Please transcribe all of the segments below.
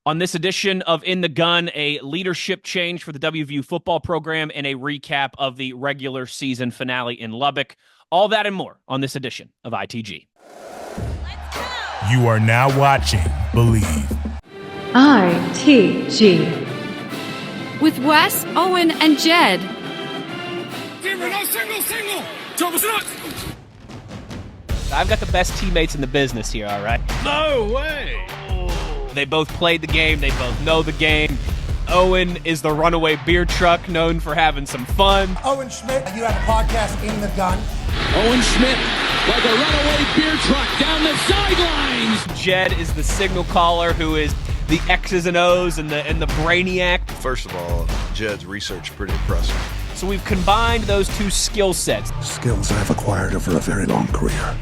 On this edition of In the Gun, a leadership change for the WVU football program and a recap of the regular season finale in Lubbock. All that and more on this edition of ITG. You are now watching Believe. ITG. With Wes, Owen, and Jed. I've got the best teammates in the business here, all right? No way! They both played the game. They both know the game. Owen is the runaway beer truck known for having some fun. Owen Schmidt, you have a podcast, In the Gun. Owen Schmidt, like a runaway beer truck down the sidelines. Jed is the signal caller who is the X's and O's and the brainiac. First of all, Jed's research is pretty impressive. So we've combined those two skill sets. Skills I've acquired over a very long career.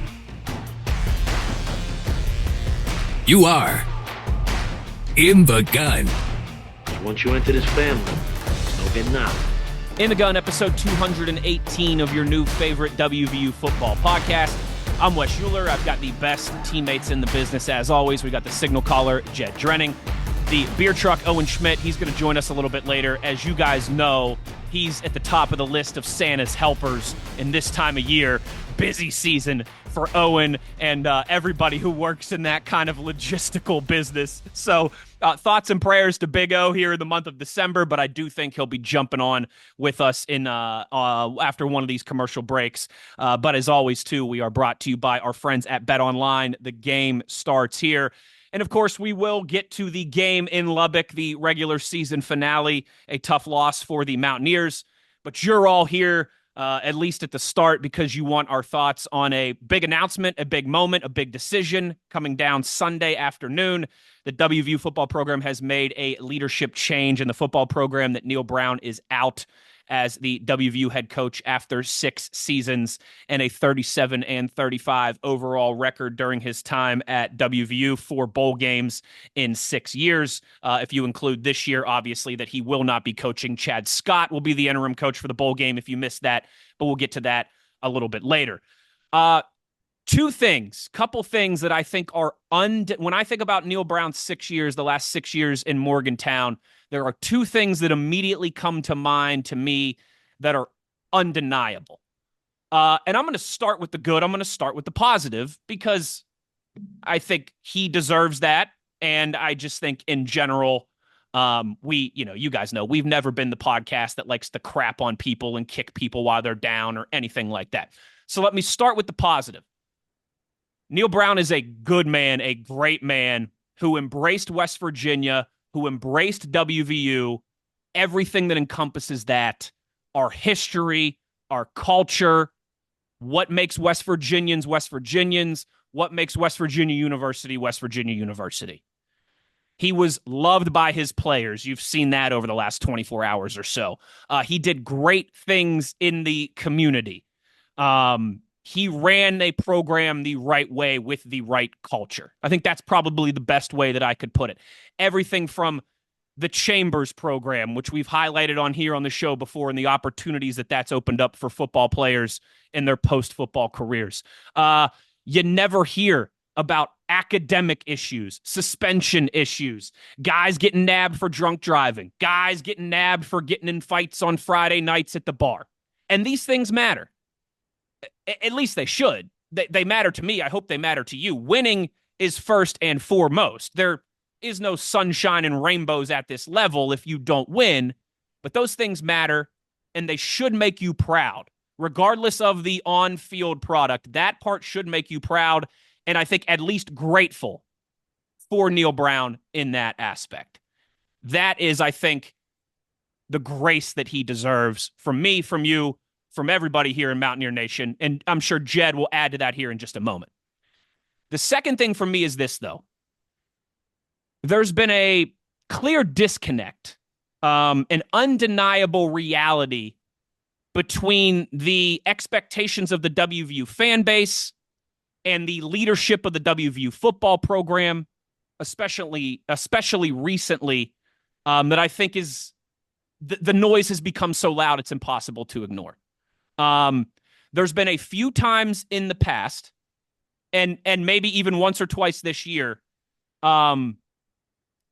You are In the Gun. Once you enter this family, there's no getting out. In the Gun, episode 218 of your new favorite WVU football podcast. I'm Wes Euler. I've got the best teammates in the business as always. We got the signal caller, Jed Drenning. The beer truck, Owen Schmidt. He's going to join us a little bit later. As you guys know, he's at the top of the list of Santa's helpers in this time of year. Busy season for Owen and everybody who works in that kind of logistical business. So thoughts and prayers to Big O here in the month of December, but I do think he'll be jumping on with us in after one of these commercial breaks. But as always, too, we are brought to you by our friends at Bet Online. The game starts here. And, of course, we will get to the game in Lubbock, the regular season finale, a tough loss for the Mountaineers. But you're all here, at least at the start, because you want our thoughts on a big announcement, a big moment, a big decision coming down Sunday afternoon. The WVU football program has made a leadership change in the football program, that Neal Brown is out as the WVU head coach after 6 seasons and a 37-35 overall record during his time at WVU, 4 bowl games in 6 years. If you include this year, obviously, that he will not be coaching. Chad Scott will be the interim coach for the bowl game if you missed that, but we'll get to that a little bit later. Couple things that I think are when I think about Neal Brown's 6 years, the last 6 years in Morgantown, there are 2 things that immediately come to mind to me that are undeniable. And I'm going to start with the good. I'm going to start with the positive because I think he deserves that. And I just think in general, you guys know, we've never been the podcast that likes to crap on people and kick people while they're down or anything like that. So let me start with the positive. Neal Brown is a good man, a great man who embraced West Virginia, who embraced WVU, everything that encompasses that, our history, our culture, what makes West Virginians, what makes West Virginia University. He was loved by his players. You've seen that over the last 24 hours or so. He did great things in the community. He ran a program the right way with the right culture. I think that's probably the best way that I could put it. Everything from the Chambers program, which we've highlighted on here on the show before, and the opportunities that that's opened up for football players in their post-football careers. You never hear about academic issues, suspension issues, guys getting nabbed for drunk driving, guys getting nabbed for getting in fights on Friday nights at the bar. And these things matter. At least they should. They matter to me. I hope they matter to you. Winning is first and foremost. There is no sunshine and rainbows at this level if you don't win, but those things matter, and they should make you proud. Regardless of the on-field product, that part should make you proud, and I think at least grateful for Neal Brown in that aspect. That is, I think, the grace that he deserves from me, from you, from everybody here in Mountaineer Nation, and I'm sure Jed will add to that here in just a moment. The second thing for me is this, though. There's been a clear disconnect, an undeniable reality between the expectations of the WVU fan base and the leadership of the WVU football program, especially recently, that I think is the noise has become so loud it's impossible to ignore. There's been a few times in the past, and maybe even once or twice this year,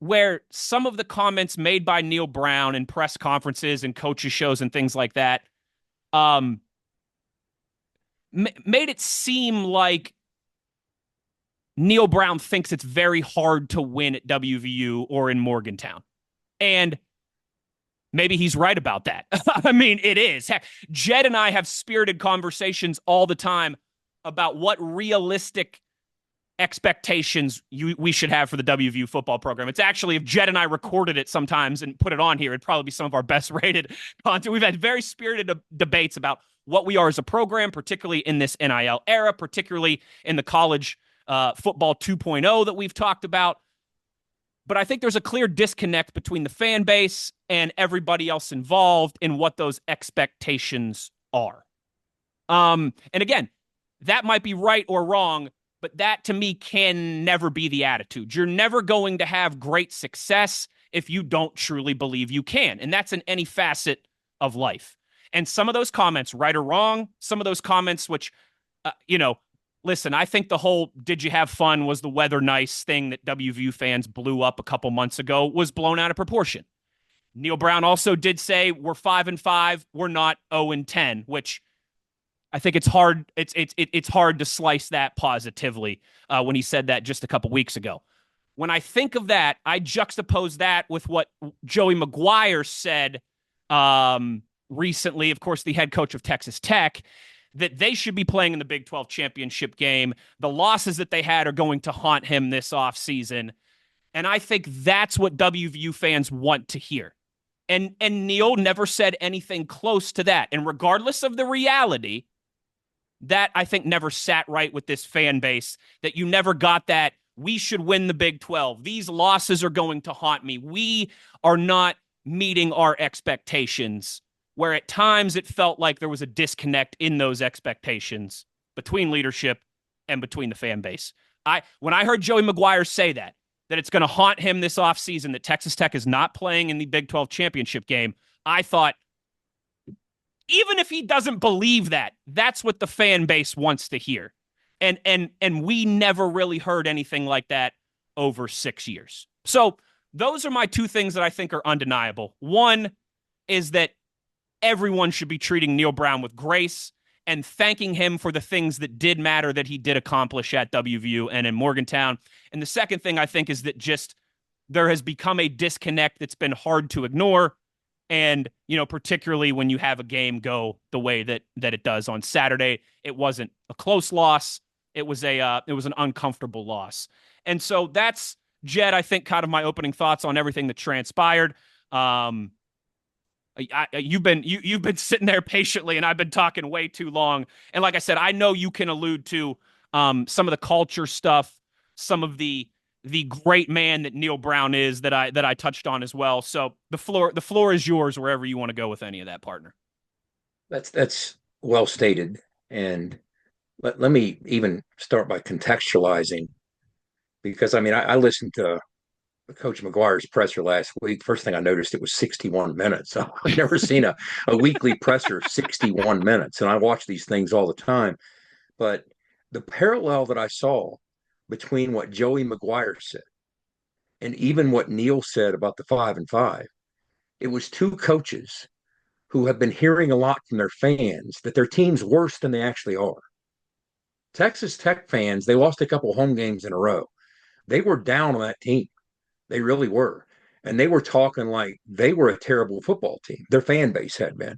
where some of the comments made by Neal Brown in press conferences and coaches shows and things like that made it seem like Neal Brown thinks it's very hard to win at WVU or in Morgantown. And maybe he's right about that. I mean, it is. Heck, Jed and I have spirited conversations all the time about what realistic expectations we should have for the WVU football program. It's actually, if Jed and I recorded it sometimes and put it on here, it'd probably be some of our best rated content. We've had very spirited debates about what we are as a program, particularly in this NIL era, particularly in the college football 2.0 that we've talked about. But I think there's a clear disconnect between the fan base and everybody else involved in what those expectations are. And again, that might be right or wrong, but that to me can never be the attitude. You're never going to have great success if you don't truly believe you can. And that's in any facet of life. And some of those comments, right or wrong, some of those comments which, listen, I think the whole "did you have fun, was the weather nice" thing that WVU fans blew up a couple months ago was blown out of proportion. Neal Brown also did say we're 5-5, we're not 0-10, which I think it's hard. It's hard to slice that positively when he said that just a couple weeks ago. When I think of that, I juxtapose that with what Joey McGuire said recently, of course, the head coach of Texas Tech, that they should be playing in the Big 12 championship game. The losses that they had are going to haunt him this offseason. And I think that's what WVU fans want to hear. And Neal never said anything close to that. And regardless of the reality, that I think never sat right with this fan base, that you never got that we should win the Big 12. These losses are going to haunt me. We are not meeting our expectations, where at times it felt like there was a disconnect in those expectations between leadership and between the fan base. When I heard Joey McGuire say that it's going to haunt him this offseason, that Texas Tech is not playing in the Big 12 championship game, I thought, even if he doesn't believe that, that's what the fan base wants to hear. And we never really heard anything like that over 6 years. So those are my two things that I think are undeniable. One is that everyone should be treating Neal Brown with grace and thanking him for the things that did matter that he did accomplish at WVU and in Morgantown. And the second thing I think is that just there has become a disconnect that's been hard to ignore. And, particularly when you have a game go the way that it does on Saturday, it wasn't a close loss. It was an uncomfortable loss. And so that's, Jed, I think, kind of my opening thoughts on everything that transpired. You've been sitting there patiently, and I've been talking way too long. And like I said, I know you can allude to some of the culture stuff, some of the great man that Neal Brown is that I touched on as well. So the floor is yours wherever you want to go with any of that, partner. That's well stated. And let me even start by contextualizing, because I listened to Coach McGuire's presser last week. First thing I noticed, it was 61 minutes. I've never seen a weekly presser 61 minutes. And I watch these things all the time. But the parallel that I saw between what Joey McGuire said and even what Neal said about the 5-5, it was two coaches who have been hearing a lot from their fans that their team's worse than they actually are. Texas Tech fans, they lost a couple home games in a row. They were down on that team. They really were. And they were talking like they were a terrible football team. Their fan base had been.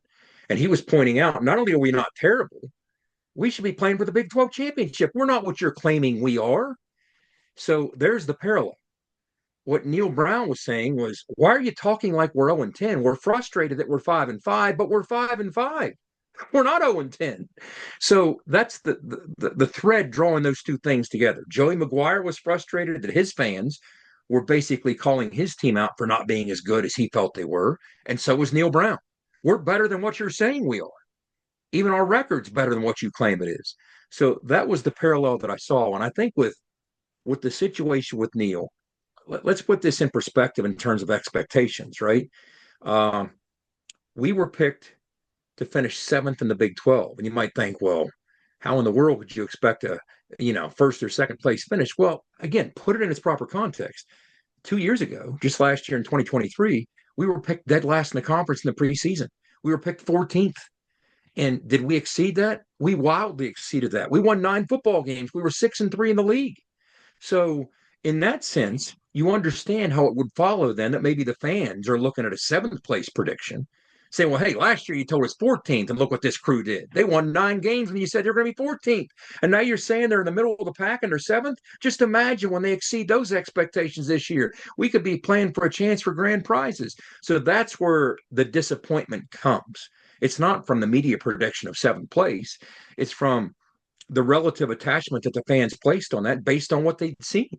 And he was pointing out, not only are we not terrible, we should be playing for the Big 12 championship. We're not what you're claiming we are. So there's the parallel. What Neal Brown was saying was, why are you talking like we're 0-10? We're frustrated that we're 5-5, but we're 5-5. We're not 0-10. So that's the thread drawing those two things together. Joey McGuire was frustrated that his fans were basically calling his team out for not being as good as he felt they were. And so was Neal Brown. We're better than what you're saying we are. Even our record's better than what you claim it is. So that was the parallel that I saw. And I think with the situation with Neal, let's put this in perspective in terms of expectations, right? We were picked to finish 7th in the Big 12. And you might think, well, how in the world would you expect a first or second place finish? Well, again, put it in its proper context. 2 years ago, just last year in 2023, we were picked dead last in the conference in the preseason. We were picked 14th. And did we exceed that? We wildly exceeded that. We won 9 football games. We were 6-3 in the league. So in that sense, you understand how it would follow then that maybe the fans are looking at a 7th place prediction, saying, well, hey, last year you told us 14th, and look what this crew did. They won 9 games and you said they're going to be 14th. And now you're saying they're in the middle of the pack and they're 7th? Just imagine when they exceed those expectations this year. We could be playing for a chance for grand prizes. So that's where the disappointment comes. It's not from the media prediction of 7th place. It's from the relative attachment that the fans placed on that based on what they'd seen.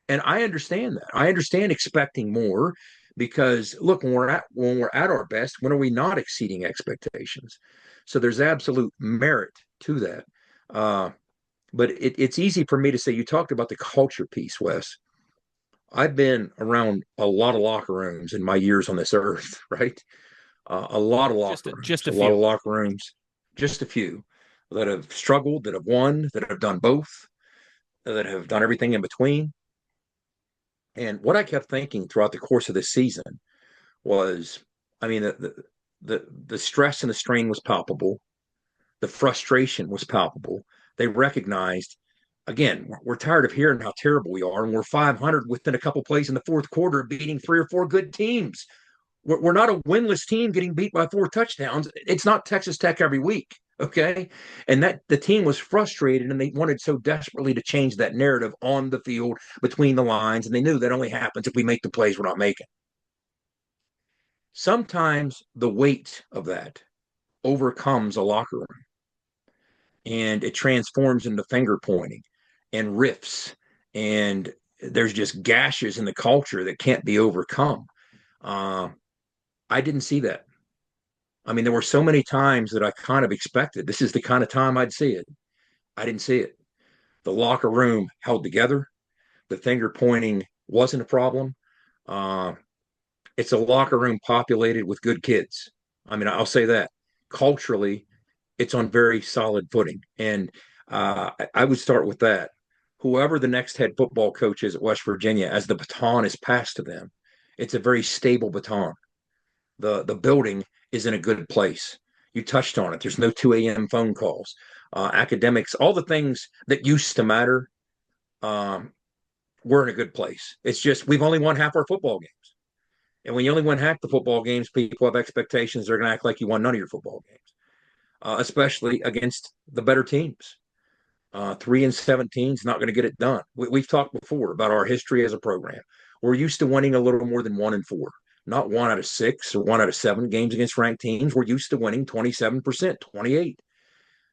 And I understand that. I understand expecting more because look, when we're at our best, when are we not exceeding expectations? So there's absolute merit to that. But it's easy for me to say, you talked about the culture piece, Wes. I've been around a lot of locker rooms in my years on this earth, right? A lot of locker rooms, just a lot few. of locker rooms, just a few that have struggled, that have won, that have done both, that have done everything in between. And what I kept thinking throughout the course of this season was, I mean, the stress and the strain was palpable. The frustration was palpable. They recognized, again, we're tired of hearing how terrible we are, and we're 500 within a couple plays in the fourth quarter, beating 3 or 4 good teams. We're not a winless team getting beat by 4 touchdowns. It's not Texas Tech every week, okay? And that the team was frustrated, and they wanted so desperately to change that narrative on the field, between the lines, and they knew that only happens if we make the plays we're not making. Sometimes the weight of that overcomes a locker room, and it transforms into finger pointing and riffs, and there's just gashes in the culture that can't be overcome. I didn't see that. I mean, there were so many times that I kind of expected this is the kind of time I'd see it. I didn't see it. The locker room held together. The finger pointing wasn't a problem. It's a locker room populated with good kids. I mean, I'll say that. Culturally, it's on very solid footing. And I would start with that. Whoever the next head football coach is at West Virginia, as the baton is passed to them, it's a very stable baton. The building is in a good place. You touched on it. There's no 2 a.m. phone calls. Academics, all the things that used to matter, we're in a good place. It's just we've only won half our football games. And when you only win half the football games, people have expectations. They're going to act like you won none of your football games, especially against the better teams. 3-17 is not going to get it done. We've talked before about our history as a program. We're used to winning a little more than 1-4. Not 1 out of 6 or 1 out of 7 games against ranked teams. We're used to winning 27%, 28.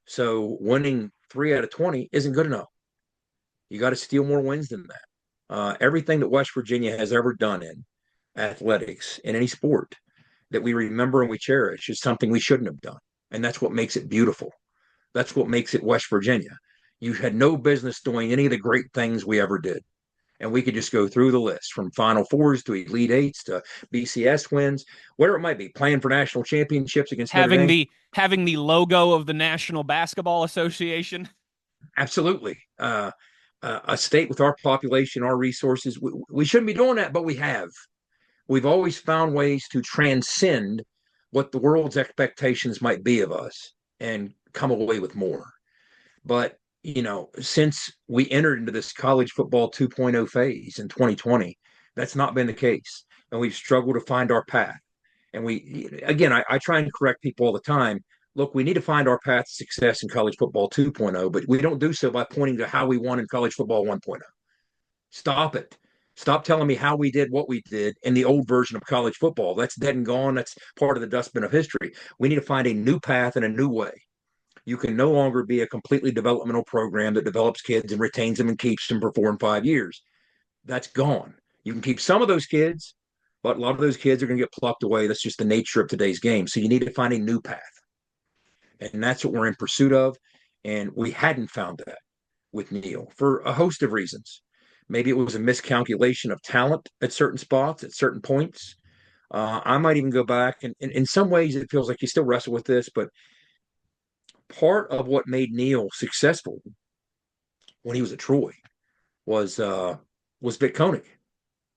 So winning 3 out of 20 isn't good enough. You got to steal more wins than that. Everything that West Virginia has ever done in athletics, in any sport, that we remember and we cherish is something we shouldn't have done. And that's what makes it beautiful. That's what makes it West Virginia. You had no business doing any of the great things we ever did. And we could just go through the list from Final Fours to Elite Eights to BCS wins, whatever it might be, playing for national championships against having the logo of the National Basketball Association. Absolutely. A state with our population, our resources, we shouldn't be doing that, but we have. We've always found ways to transcend what the world's expectations might be of us and come away with more. But since we entered into this college football 2.0 phase in 2020, that's not been the case. And we've struggled to find our path. And I try and correct people all the time. Look, we need to find our path to success in college football 2.0, but we don't do so by pointing to how we won in college football 1.0. Stop it. Stop telling me how we did what we did in the old version of college football. That's dead and gone. That's part of the dustbin of history. We need to find a new path and a new way. You can no longer be a completely developmental program that develops kids and retains them and keeps them for 4 and 5 years. That's gone. You can keep some of those kids, but a lot of those kids are going to get plucked away. That's just the nature of today's game. So you need to find a new path. And that's what we're in pursuit of. And we hadn't found that with Neal for a host of reasons. Maybe it was a miscalculation of talent at certain spots, at certain points. I might even go back. And in some ways, it feels like you still wrestle with this, but part of what made Neal successful when he was at Troy was Vic Koenig.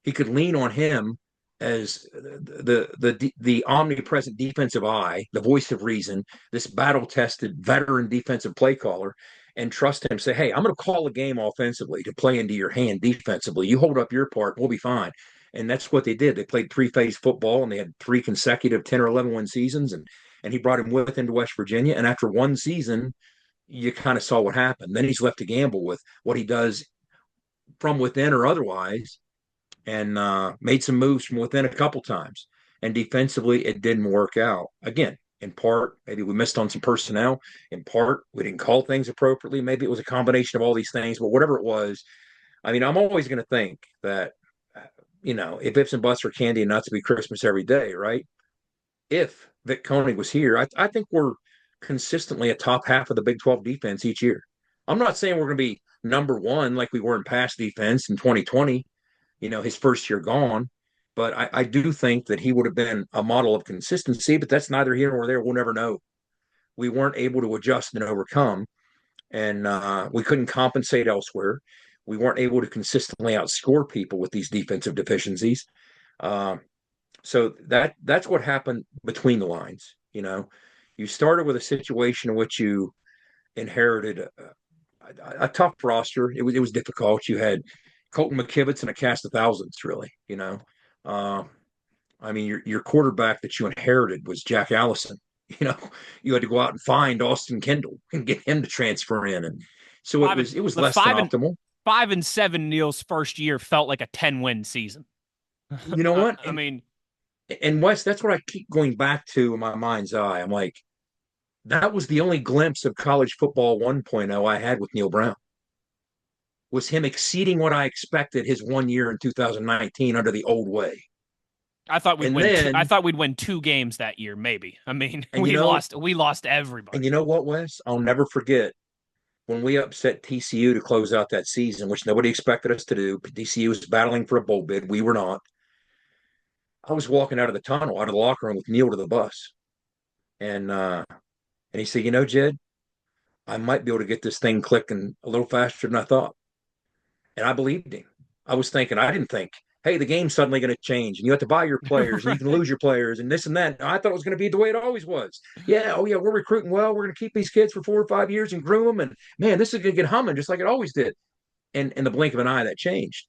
he could lean on him as the omnipresent defensive eye, the voice of reason, this battle-tested veteran defensive play caller, and trust him. Say, hey, I'm going to call a game offensively to play into your hand defensively. You hold up your part, we'll be fine. And that's what they did. They played three-phase football, and they had 3 consecutive 10 or 11-win seasons. And he brought him with him to West Virginia. And after one season, you kind of saw what happened. Then he's left to gamble with what he does from within or otherwise, and made some moves from within a couple times. And defensively, it didn't work out. Again, in part, maybe we missed on some personnel. In part, we didn't call things appropriately. Maybe it was a combination of all these things. But whatever it was, I mean, I'm always going to think that, if ifs and buts are candy and nuts, to be Christmas every day, right? If Vic Koenig was here, I think we're consistently a top half of the Big 12 defense each year. I'm not saying we're going to be number one like we were in pass defense in 2020, his first year gone. But I do think that he would have been a model of consistency, but that's neither here nor there. We'll never know. We weren't able to adjust and overcome, and we couldn't compensate elsewhere. We weren't able to consistently outscore people with these defensive deficiencies. So that's what happened between the lines. You started with a situation in which you inherited a tough roster. It was difficult. You had Colton McKivitz and a cast of thousands, really. I mean, your quarterback that you inherited was Jack Allison. You had to go out and find Austin Kendall and get him to transfer in, and so it was less than optimal. 5-7, Neal's first year felt like a 10-win season. You know what? I mean, and Wes, that's what I keep going back to in my mind's eye. I'm like, that was the only glimpse of college football 1.0 I had with Neal Brown. Was him exceeding what I expected his 1 year in 2019 under the old way. I thought we'd win 2 games that year, maybe. I mean, we lost everybody. And you know what, Wes? I'll never forget when we upset TCU to close out that season, which nobody expected us to do. TCU was battling for a bowl bid. We were not. I was walking out of the tunnel, out of the locker room with Neal to the bus. And he said, Jed, I might be able to get this thing clicking a little faster than I thought. And I believed him. I didn't think, hey, the game's suddenly going to change and you have to buy your players and you can lose your players and this and that. I thought it was going to be the way it always was. Yeah, we're recruiting well. We're going to keep these kids for 4 or 5 years and groom them. And man, this is going to get humming just like it always did. And in the blink of an eye, that changed.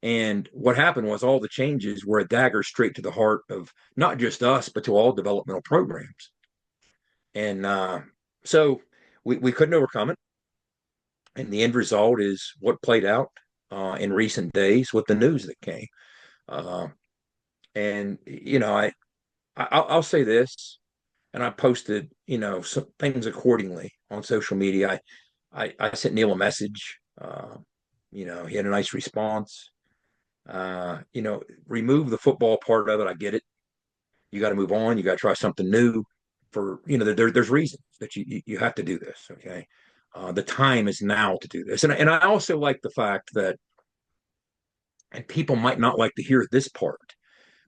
And what happened was all the changes were a dagger straight to the heart of not just us, but to all developmental programs. And so we couldn't overcome it. And the end result is what played out in recent days with the news that came. And, I'll say this, and I posted, some things accordingly on social media. I sent Neal a message. He had a nice response. Remove the football part of it. I get it. You got to move on. You got to try something new. There's reasons that you have to do this. Okay. The time is now to do this. And I also like the fact that, and people might not like to hear this part,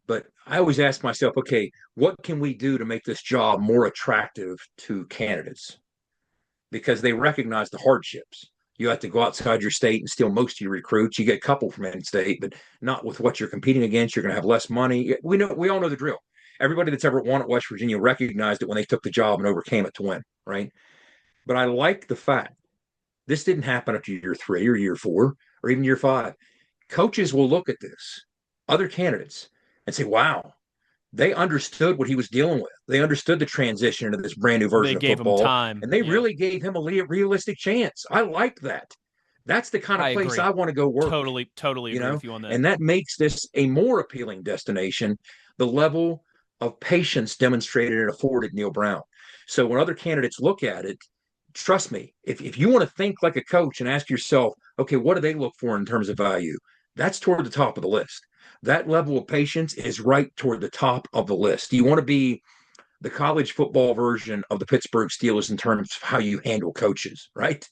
but I always ask myself, okay, what can we do to make this job more attractive to candidates? Because they recognize the hardships. You have to go outside your state and steal most of your recruits. You get a couple from in-state, but not with what you're competing against. You're going to have less money. We all know the drill. Everybody that's ever won at West Virginia recognized it when they took the job and overcame it to win, right? But I like the fact this didn't happen after year 3 or year 4 or even year 5. Coaches will look at this, other candidates, and say, wow, they understood what he was dealing with. They understood the transition into this brand new version of football. Him time. And they really gave him a realistic chance. I like that. That's the kind of place I want to go work. Totally agree with you on that. And that makes this a more appealing destination, the level of patience demonstrated and afforded Neal Brown. So when other candidates look at it, trust me, if you want to think like a coach and ask yourself, okay, what do they look for in terms of value? That's toward the top of the list. That level of patience is right toward the top of the list. You want to be the college football version of the Pittsburgh Steelers in terms of how you handle coaches, right?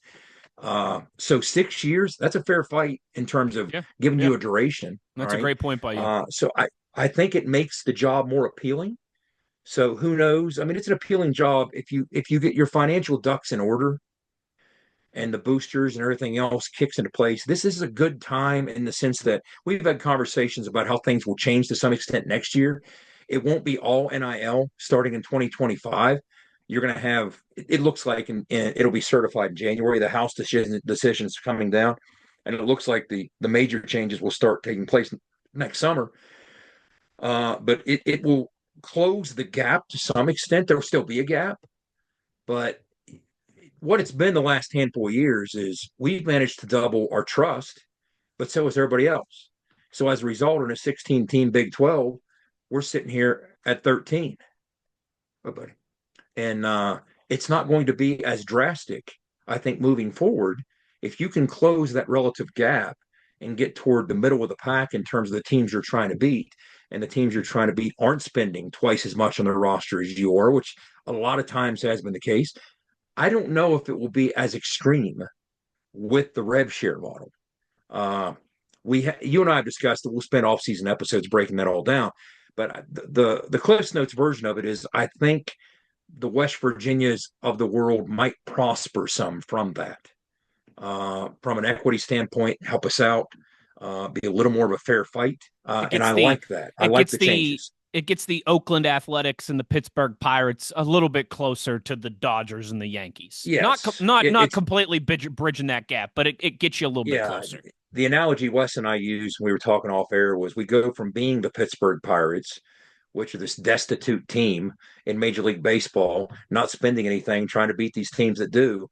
So 6 years, that's a fair fight in terms of giving you a duration. That's a great point by you. So I think it makes the job more appealing. So who knows? I mean, it's an appealing job if you get your financial ducks in order. and the boosters and everything else kicks into place, this is a good time in the sense that we've had conversations about how things will change to some extent next year. It won't be all NIL starting in 2025. You're going to have, it looks like, it'll be certified in January. The House decisions coming down, and it looks like the major changes will start taking place next summer. But it will close the gap to some extent. There will still be a gap, but what it's been the last handful of years is we've managed to double our trust, but so has everybody else. So as a result, in a 16-team Big 12, we're sitting here at 13. Oh, buddy. And it's not going to be as drastic, I think, moving forward. If you can close that relative gap and get toward the middle of the pack in terms of the teams you're trying to beat, and the teams you're trying to beat aren't spending twice as much on their roster as you are, which a lot of times has been the case. I don't know if it will be as extreme with the rev share model. You and I have discussed that we'll spend off-season episodes breaking that all down. But the Cliffs Notes version of it is, I think the West Virginias of the world might prosper some from that. From an equity standpoint, help us out, be a little more of a fair fight. And I like that. I like the changes. It gets the Oakland Athletics and the Pittsburgh Pirates a little bit closer to the Dodgers and the Yankees. Yes. Not completely bridging that gap, but it gets you a little bit closer. The analogy Wes and I used when we were talking off air was we go from being the Pittsburgh Pirates, which are this destitute team in Major League Baseball, not spending anything, trying to beat these teams that do.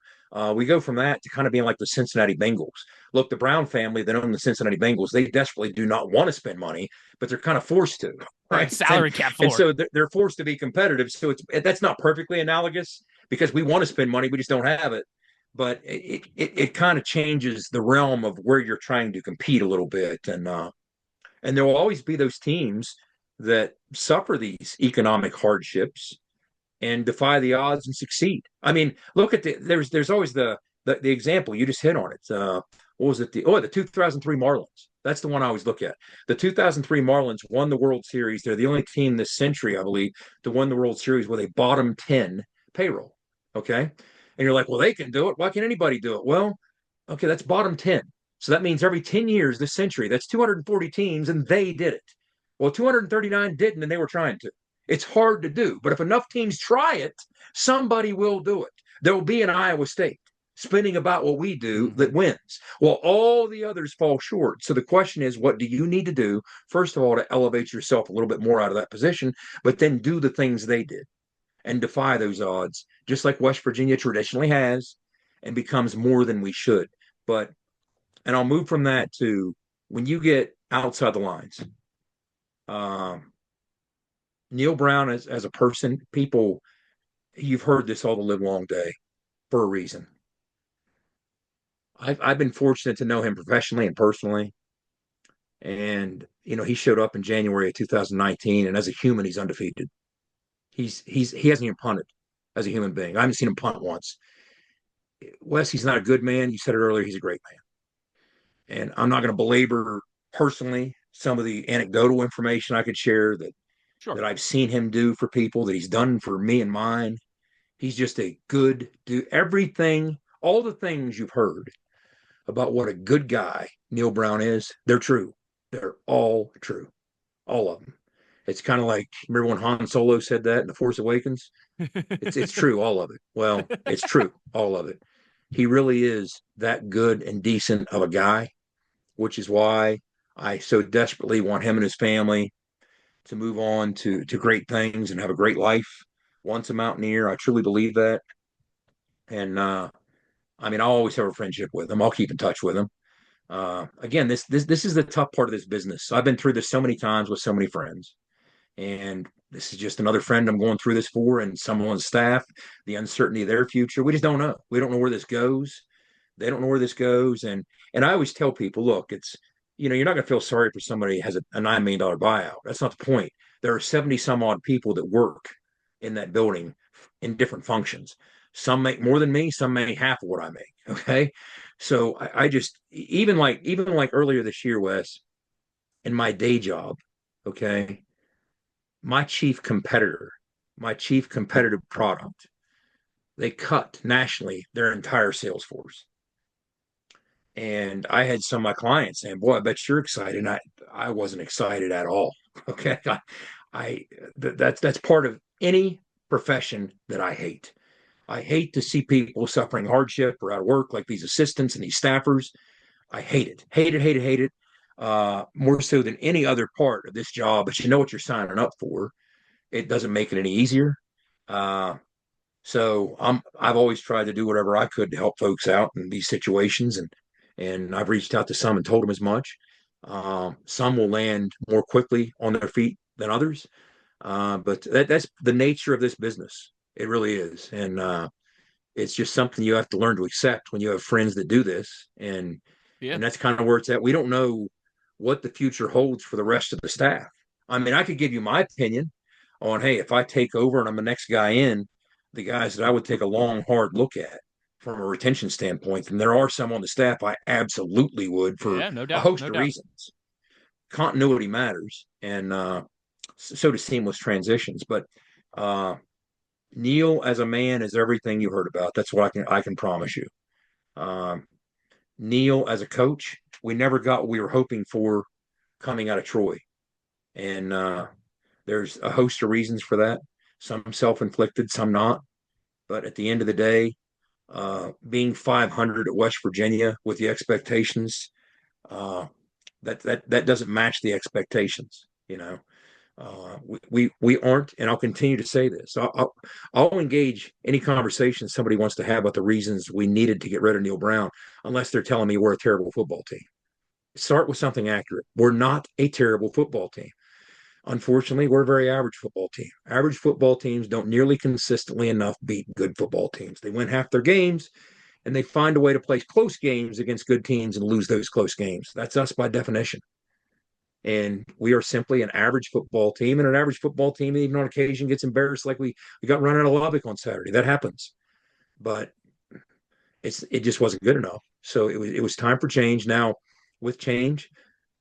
We go from that to kind of being like the Cincinnati Bengals. Look, the Brown family that own the Cincinnati Bengals, they desperately do not want to spend money, but they're kind of forced to. Right? Salary cap floor. And so they're forced to be competitive. So that's not perfectly analogous because we want to spend money, we just don't have it. But it kind of changes the realm of where you're trying to compete a little bit. And there will always be those teams that suffer these economic hardships and defy the odds and succeed. I mean, look at there's always the example you just hit on it. What was it? The 2003 Marlins. That's the one I always look at. The 2003 Marlins won the World Series. They're the only team this century, I believe, to win the World Series with a bottom 10 payroll. Okay. And you're like, well, they can do it. Why can't anybody do it? Well, okay, that's bottom 10. So that means every 10 years this century, that's 240 teams, and they did it. Well, 239 didn't, and they were trying to. It's hard to do. But if enough teams try it, somebody will do it. There will be an Iowa State spending about what we do that wins. Well, all the others fall short. So the question is, what do you need to do, first of all, to elevate yourself a little bit more out of that position, but then do the things they did and defy those odds, just like West Virginia traditionally has, and becomes more than we should. And I'll move from that to when you get outside the lines. Neal Brown as a person, people, you've heard this all the live long day for a reason. I've been fortunate to know him professionally and personally. And, he showed up in January of 2019, and as a human, he's undefeated. He hasn't even punted as a human being. I haven't seen him punt once. Wes, he's not a good man. You said it earlier, he's a great man. And I'm not going to belabor personally some of the anecdotal information I could share that I've seen him do for people, that he's done for me and mine. He's just a good dude. Everything, all the things you've heard about what a good guy Neal Brown is, they're true. They're all true. All of them. It's kind of like, remember when Han Solo said that in The Force Awakens? It's true, all of it. Well, it's true, all of it. He really is that good and decent of a guy, which is why I so desperately want him and his family to move on to great things and have a great life. Once a Mountaineer, I truly believe that. And I'll always have a friendship with him. I'll keep in touch with him. Again, this is the tough part of this business. I've been through this so many times with so many friends. And this is just another friend I'm going through this for, and someone's staff, the uncertainty of their future. We just don't know. We don't know where this goes. They don't know where this goes. And I always tell people, look, it's, you're not going to feel sorry for somebody who has a $9 million buyout. That's not the point. There are 70 some odd people that work in that building in different functions. Some make more than me. Some make half of what I make. Okay. So I just, even like earlier this year, Wes, in my day job, okay, my chief competitive product, they cut nationally their entire sales force. And I had some of my clients saying, "Boy, I bet you're excited." And I wasn't excited at all. Okay, that's part of any profession that I hate. I hate to see people suffering hardship or out of work, like these assistants and these staffers. I hate it, hate it, hate it, hate it. More so than any other part of this job, but you know what you're signing up for. It doesn't make it any easier. Uh, so I've always tried to do whatever I could to help folks out in these situations, and I've reached out to some and told them as much. Some will land more quickly on their feet than others, but that's the nature of this business. It really is, and it's just something you have to learn to accept when you have friends that do this, and that's kind of where it's at. We don't know what the future holds for the rest of the staff. I mean, I could give you my opinion on, hey, if I take over and I'm the next guy in, the guys that I would take a long, hard look at from a retention standpoint. And there are some on the staff I absolutely would for no a doubt, host no of doubt. reasons. Continuity matters, and so does seamless transitions. But Neal as a man is everything you heard about. That's what I can promise you. Um, Neal as a coach, we never got what we were hoping for coming out of Troy. And there's a host of reasons for that. Some self-inflicted, some not. But at the end of the day, being 500 at West Virginia with the expectations, uh, that doesn't match the expectations. You know, we aren't, and I'll continue to say this. I'll engage any conversation somebody wants to have about the reasons we needed to get rid of Neal Brown, unless they're telling me we're a terrible football team. Start with something accurate. We're not a terrible football team. Unfortunately, we're a very average football team. Average football teams don't nearly consistently enough beat good football teams. They win half their games and they find a way to play close games against good teams and lose those close games. That's us by definition. And we are simply an average football team, and an average football team, even on occasion, gets embarrassed like we got run out of Lubbock on Saturday. That happens. But it just wasn't good enough. So it was time for change. Now, with change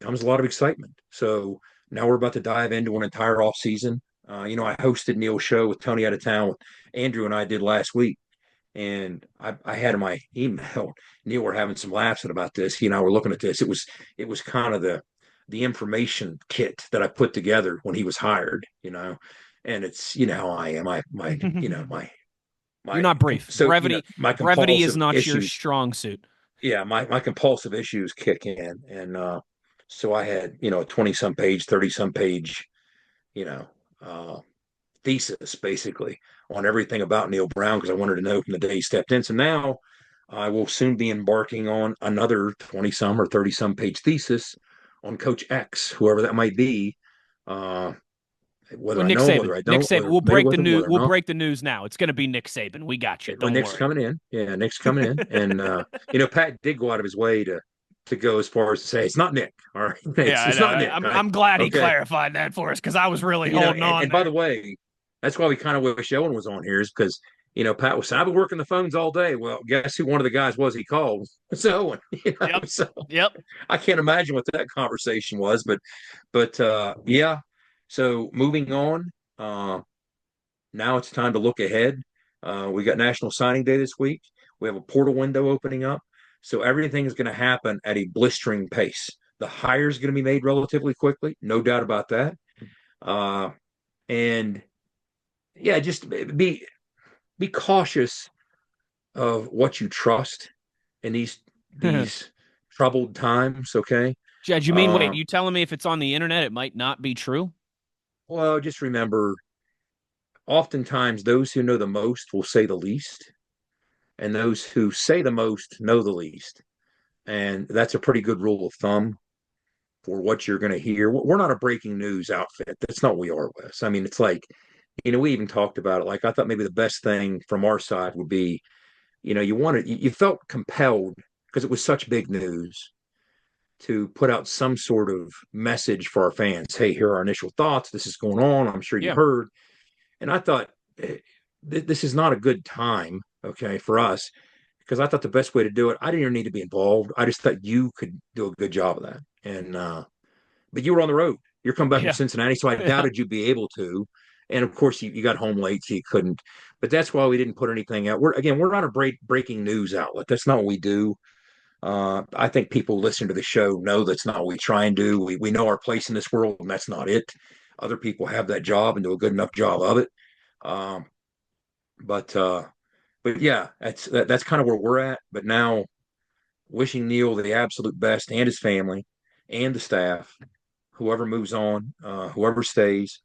comes a lot of excitement. So now we're about to dive into an entire off season. I hosted Neal's show with Tony out of town. Andrew and I did last week, and I had in my email. Neal, we're having some laughs about this. He and I were looking at this. It was kind of the information kit that I put together when he was hired. And it's how I am. You're not brief. So brevity, my brevity is not your issues, strong suit. yeah, my compulsive issues kick in, and so I had a 20-some page, 30-some page, you know, uh, thesis basically on everything about Neal Brown, because I wanted to know from the day he stepped in. So now I will soon be embarking on another 20-some or 30-some page thesis on Coach X, whoever that might be. Whether I Nick know, Saban. whether I Nick don't, Saban. whether We'll break the Mayweather, news. whether We'll not. break the news now. It's going to be Nick Saban. We got you. Don't Nick's worry. coming in. Yeah, Nick's coming in, and Pat did go out of his way to go as far as to say it's not Nick. All right, it's not Nick. I'm glad he Okay. clarified that for us, because I was really holding on. And by the way, that's why we kind of wish Owen was on here, is because Pat was saying, I've been working the phones all day. Well, guess who one of the guys was he called? It's Owen. Yep. So Yep. I can't imagine what that conversation was, but yeah. So moving on, now it's time to look ahead. We got National Signing Day this week. We have a portal window opening up. So everything is going to happen at a blistering pace. The hire is going to be made relatively quickly, no doubt about that. And yeah, just be cautious of what you trust in these troubled times. Okay, Jed, you mean wait? You telling me if it's on the internet, it might not be true? Well, just remember, oftentimes those who know the most will say the least, and those who say the most know the least. And that's a pretty good rule of thumb for what you're going to hear. We're not a breaking news outfit. That's not what we are, Wes. I mean, it's like, we even talked about it. Like, I thought maybe the best thing from our side would be, you felt compelled, because it was such big news, to put out some sort of message for our fans. Hey, here are our initial thoughts. This is going on. I'm sure you heard. And I thought, this is not a good time, okay, for us, because I thought the best way to do it, I didn't even need to be involved. I just thought you could do a good job of that. And but you were on the road. You're coming back from Cincinnati, so I doubted you'd be able to. And of course, you got home late, so you couldn't. But that's why we didn't put anything out. We're not a breaking news outlet. That's not what we do. I think people listening to the show know that's not what we try and do. We know our place in this world, and that's not it. Other people have that job and do a good enough job of it. Um, but yeah, that's kind of where we're at. But now, wishing Neal the absolute best and his family and the staff, whoever moves on, whoever stays,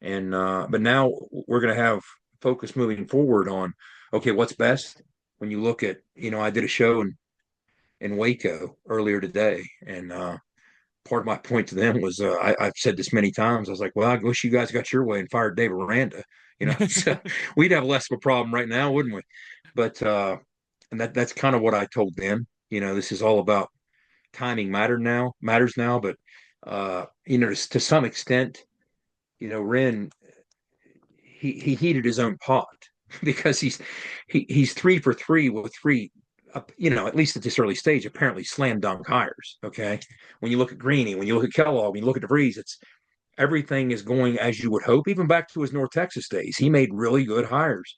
and but now we're going to have focus moving forward on okay, what's best. When you look at, I did a show in Waco earlier today, and part of my point to them was I've said this many times. I was like, well, I wish you guys got your way and fired Dave Aranda. So we'd have less of a problem right now, wouldn't we? But and that's kind of what I told them. This is all about timing matters now, but to some extent, Ren he heated his own pot because he's 3 for 3 with three, at least at this early stage, apparently slam dunk hires. Okay, when you look at Greeny, when you look at Kellogg, when you look at DeVries, it's everything is going as you would hope. Even back to his North Texas days, he made really good hires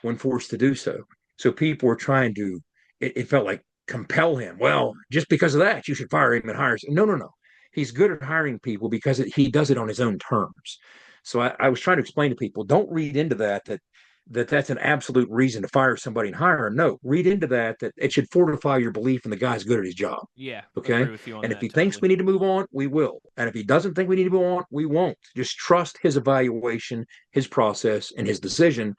when forced to do so. So people were trying to, it felt like compel him. Well, just because of that, you should fire him and hire. No, no, no. He's good at hiring people because he does it on his own terms. So I was trying to explain to people, don't read into that's an absolute reason to fire somebody and hire him. No, read into that it should fortify your belief in the guy's good at his job. Yeah. Okay. Agree with you on and that, if he totally thinks we need to move on, we will. And if he doesn't think we need to move on, we won't. Just trust his evaluation, his process, and his decision.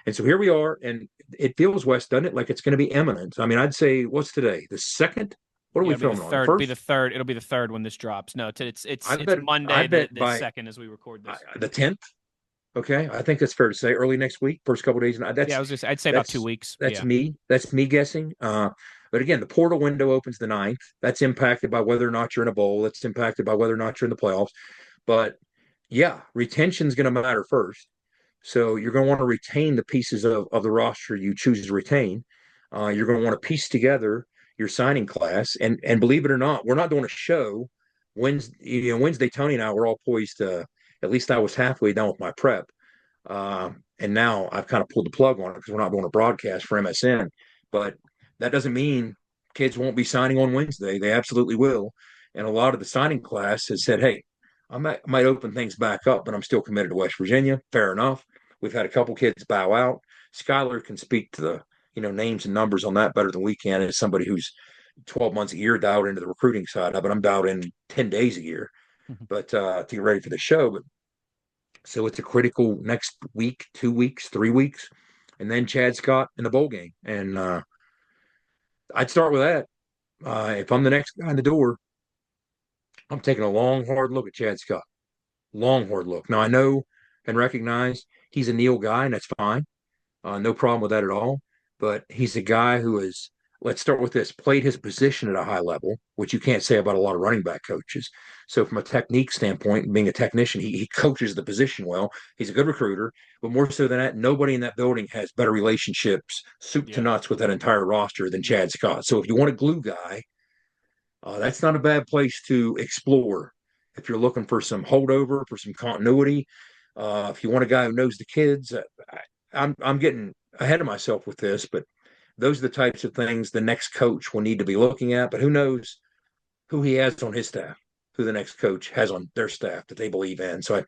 And so here we are. And it feels, Wes, doesn't it, like it's going to be imminent. I mean, I'd say, what's today? The second? What are we filming on? Third, be the third. It'll be the third when this drops. No, it's Monday, the second as we record this. The 10th. Okay, I think that's fair to say. Early next week, first couple of days. I'd say about 2 weeks. That's me. That's me guessing. But again, the portal window opens the 9th. That's impacted by whether or not you're in a bowl. That's impacted by whether or not you're in the playoffs. But yeah, retention is going to matter first. So you're going to want to retain the pieces of the roster you choose to retain. You're going to want to piece together your signing class. And believe it or not, we're not doing a show Wednesday. Tony and I were all poised to. At least I was halfway done with my prep. And now I've kind of pulled the plug on it because we're not doing a broadcast for MSN. But that doesn't mean kids won't be signing on Wednesday. They absolutely will. And a lot of the signing class has said, hey, I might open things back up, but I'm still committed to West Virginia. Fair enough. We've had a couple kids bow out. Skylar can speak to the names and numbers on that better than we can as somebody who's 12 months a year dialed into the recruiting side of it. I'm dialed in 10 days a year. But to get ready for the show. But so it's a critical next week, 2 weeks, 3 weeks, and then Chad Scott in the bowl game. And I'd start with that. If I'm the next guy in the door, I'm taking a long, hard look at Chad Scott. Long, hard look. Now, I know and recognize he's a Neal guy, and that's fine. No problem with that at all. But he's a guy who is, let's start with this, played his position at a high level, which you can't say about a lot of running back coaches. So from a technique standpoint, being a technician, he coaches the position well. He's a good recruiter, but more so than that, nobody in that building has better relationships, soup to nuts with that entire roster than Chad Scott. So if you want a glue guy, that's not a bad place to explore. If you're looking for some holdover, for some continuity, if you want a guy who knows the kids, I'm getting ahead of myself with this, but those are the types of things the next coach will need to be looking at. But who knows who he has on his staff, who the next coach has on their staff that they believe in. So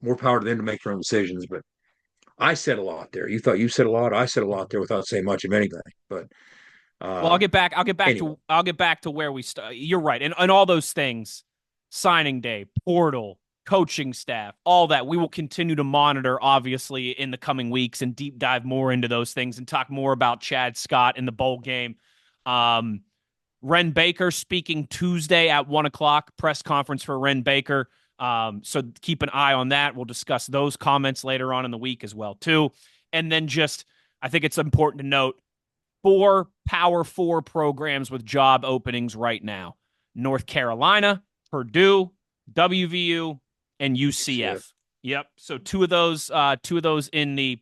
more power to them to make their own decisions. But I said a lot there. You thought you said a lot. I said a lot there without saying much of anything. But well, I'll get back to where we start. You're right, and all those things: signing day, portal, coaching staff, all that. We will continue to monitor, obviously, in the coming weeks and deep dive more into those things and talk more about Chad Scott in the bowl game. Ren Baker speaking Tuesday at 1:00, press conference for Ren Baker. So keep an eye on that. We'll discuss those comments later on in the week as well, too. And then I think it's important to note, 4 Power 4 programs with job openings right now: North Carolina, Purdue, WVU, and UCF. Yep. So two of those in the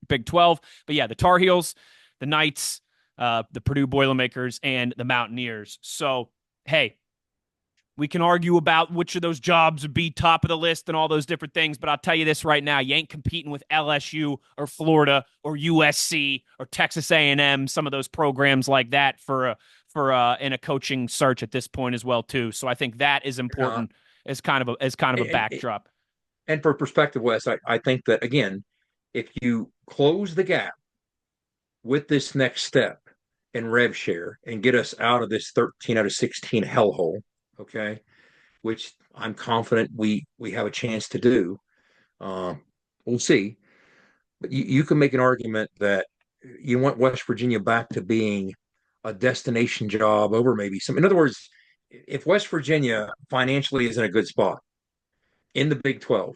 Big 12. But yeah, the Tar Heels, the Knights, the Purdue Boilermakers, and the Mountaineers. So, hey, we can argue about which of those jobs would be top of the list and all those different things, but I'll tell you this right now: you ain't competing with LSU or Florida or USC or Texas A&M, some of those programs like that for for in a coaching search at this point as well too. So I think that is important as kind of a backdrop. And for perspective, Wes, I think that again, if you close the gap with this next step in rev share and get us out of this 13 out of 16 hellhole, okay, which I'm confident we have a chance to do. We'll see. But you can make an argument that you want West Virginia back to being a destination job over maybe some. In other words, if West Virginia financially is in a good spot in the Big 12,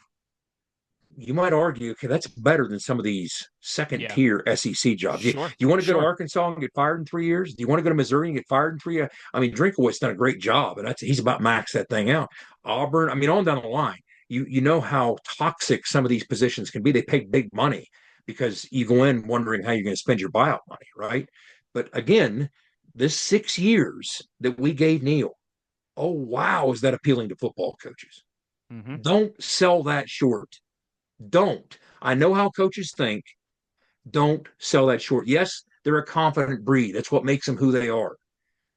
you might argue, okay, that's better than some of these second tier SEC jobs. Sure, you want to go to Arkansas and get fired in 3 years? Do you want to go to Missouri and get fired in 3 years? I mean, Drinkwa's done a great job, and he's about maxed that thing out. Auburn, I mean, on down the line, you know how toxic some of these positions can be. They pay big money because you go in wondering how you're going to spend your buyout money, right? But again, this 6 years that we gave Neal, oh, wow, is that appealing to football coaches? Mm-hmm. Don't sell that short. Don't. I know how coaches think. Don't sell that short. Yes, they're a confident breed. That's what makes them who they are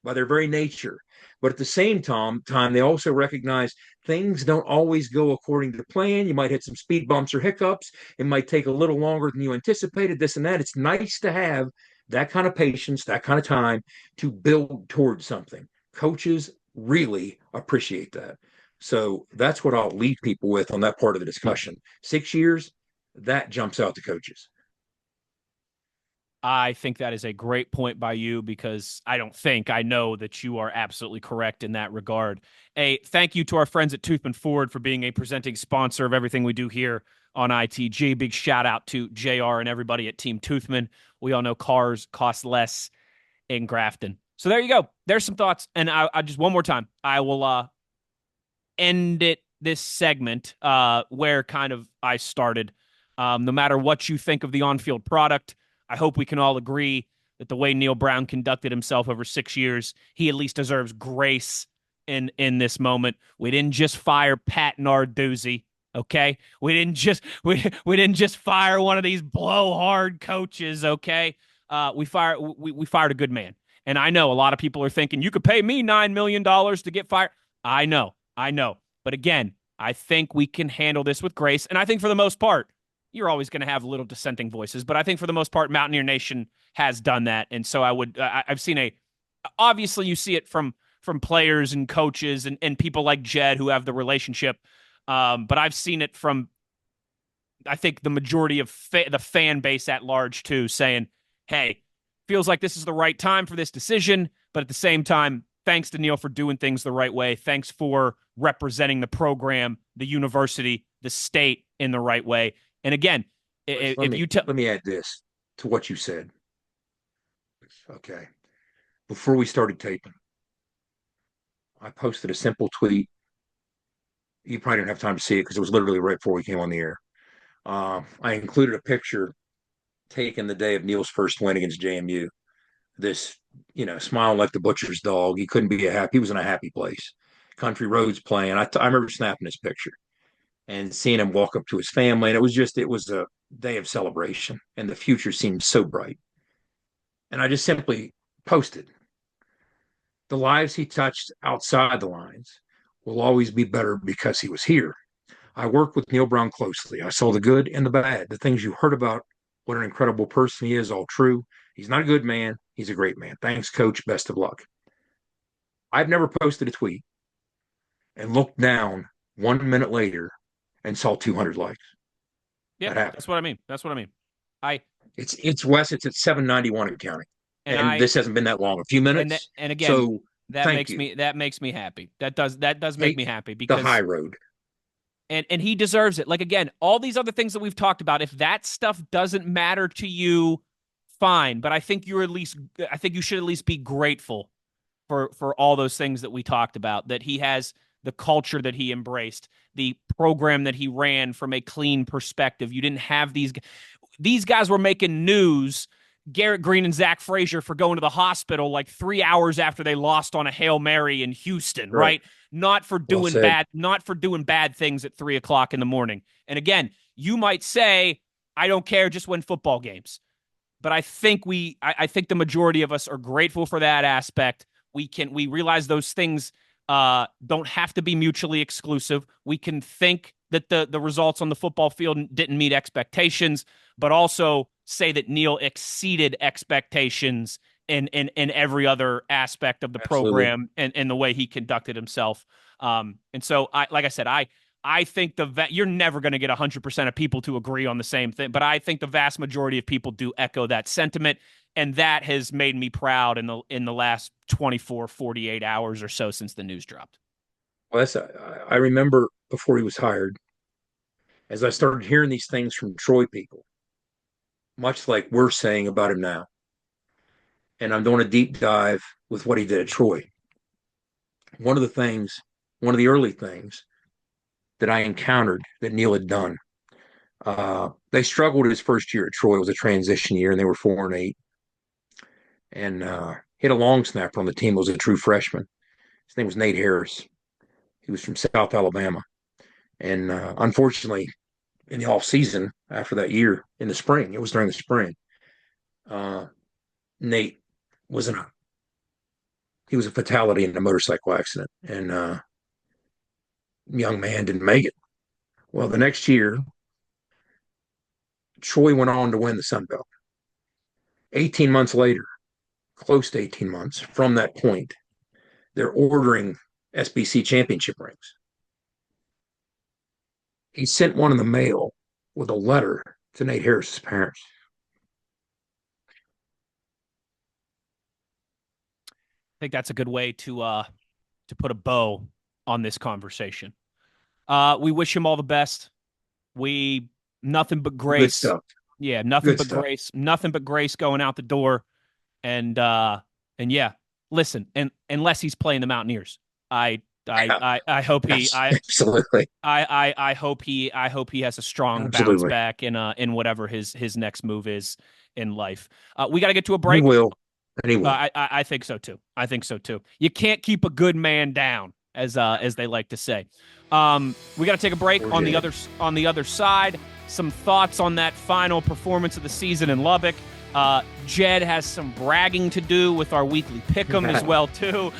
by their very nature. But at the same time, they also recognize things don't always go according to plan. You might hit some speed bumps or hiccups. It might take a little longer than you anticipated, this and that. It's nice to have that kind of patience, that kind of time to build towards something. Coaches really appreciate that. So that's what I'll leave people with on that part of the discussion. 6 years, that jumps out to coaches. I think that is a great point by you because I know that you are absolutely correct in that regard. A thank you to our friends at Toothman Ford for being a presenting sponsor of everything we do here on ITG. Big shout out to JR and everybody at Team Toothman. We all know cars cost less in Grafton. So there you go. There's some thoughts. And I just one more time, I will end this segment where kind of I started. No matter what you think of the on-field product, I hope we can all agree that the way Neal Brown conducted himself over 6 years, he at least deserves grace in this moment. We didn't just fire Pat Narduzzi, okay? We didn't just fire one of these blowhard coaches, okay? We fired a good man. And I know a lot of people are thinking, you could pay me $9 million to get fired. I know. But again, I think we can handle this with grace. And I think for the most part, you're always going to have little dissenting voices. But I think for the most part, Mountaineer Nation has done that. And so I've seen obviously you see it from players and coaches and people like Jed who have the relationship. But I've seen it from, I think, the majority of the fan base at large too, saying, hey, feels like this is the right time for this decision. But at the same time, thanks to Neal for doing things the right way. Thanks for representing the program, the university, the state in the right way. And again, let me add this to what you said. Okay. Before we started taping, I posted a simple tweet. You probably didn't have time to see it because it was literally right before we came on the air. I included a picture taken the day of Neal's first win against JMU. This, smiling like the butcher's dog. He couldn't be he was in a happy place. Country roads playing. I remember snapping this picture and seeing him walk up to his family. And it was a day of celebration and the future seemed so bright. And I just simply posted, the lives he touched outside the lines will always be better because he was here. I worked with Neal Brown closely. I saw the good and the bad, the things you heard about, what an incredible person he is, all true. He's not a good man. He's a great man. Thanks, Coach. Best of luck. I've never posted a tweet and looked down 1 minute later and saw 200 likes. Yeah, that's what I mean. It's Wes. It's at 791 and counting, and this hasn't been that long. A few minutes. And again, so that makes me happy. That does make me happy because the high road. And he deserves it. Like, again, all these other things that we've talked about, if that stuff doesn't matter to you, fine. But I think you should at least be grateful for all those things that we talked about, that he has the culture that he embraced, the program that he ran from a clean perspective. You didn't have these guys were making news, Garrett Green and Zach Frazier, for going to the hospital like 3 hours after they lost on a Hail Mary in Houston, right? Not for doing bad things at 3:00 in the morning. And again, you might say, I don't care, just win football games. But I think the majority of us are grateful for that aspect. We realize those things don't have to be mutually exclusive. We can think that the results on the football field didn't meet expectations, but also say that Neal exceeded expectations in every other aspect of the program and the way he conducted himself. And so, like I said, I think you're never going to get 100% of people to agree on the same thing, but I think the vast majority of people do echo that sentiment, and that has made me proud in the last 24, 48 hours or so since the news dropped. Well, I remember before he was hired, as I started hearing these things from Troy people, much like we're saying about him now, and I'm doing a deep dive with what he did at Troy. One of the early things that I encountered that Neal had done, they struggled his first year at Troy. It was a transition year, and they were 4-8. And hit a long snapper on the team. It was a true freshman. His name was Nate Harris. He was from South Alabama. And unfortunately, in the off season after that year, in the spring, it was during the spring, Nate was he was a fatality in a motorcycle accident, and young man didn't make it. Well, the next year, Troy went on to win the Sun Belt. 18 months later, close to 18 months from that point, they're ordering SBC championship rings. He sent one in the mail with a letter to Nate Harris's parents. I think that's a good way to put a bow on this conversation. We wish him all the best. Nothing but grace. Good stuff. Yeah, nothing but stuff. grace. Nothing but grace going out the door. And yeah, listen, and unless he's playing the Mountaineers, I hope he absolutely. I hope he has a strong bounce back in whatever his next move is in life. We got to get to a break. He will. Anyway, I think so too. You can't keep a good man down, as they like to say. We got to take a break. On the other side, some thoughts on that final performance of the season in Lubbock. Jed has some bragging to do with our weekly pick'em as well too.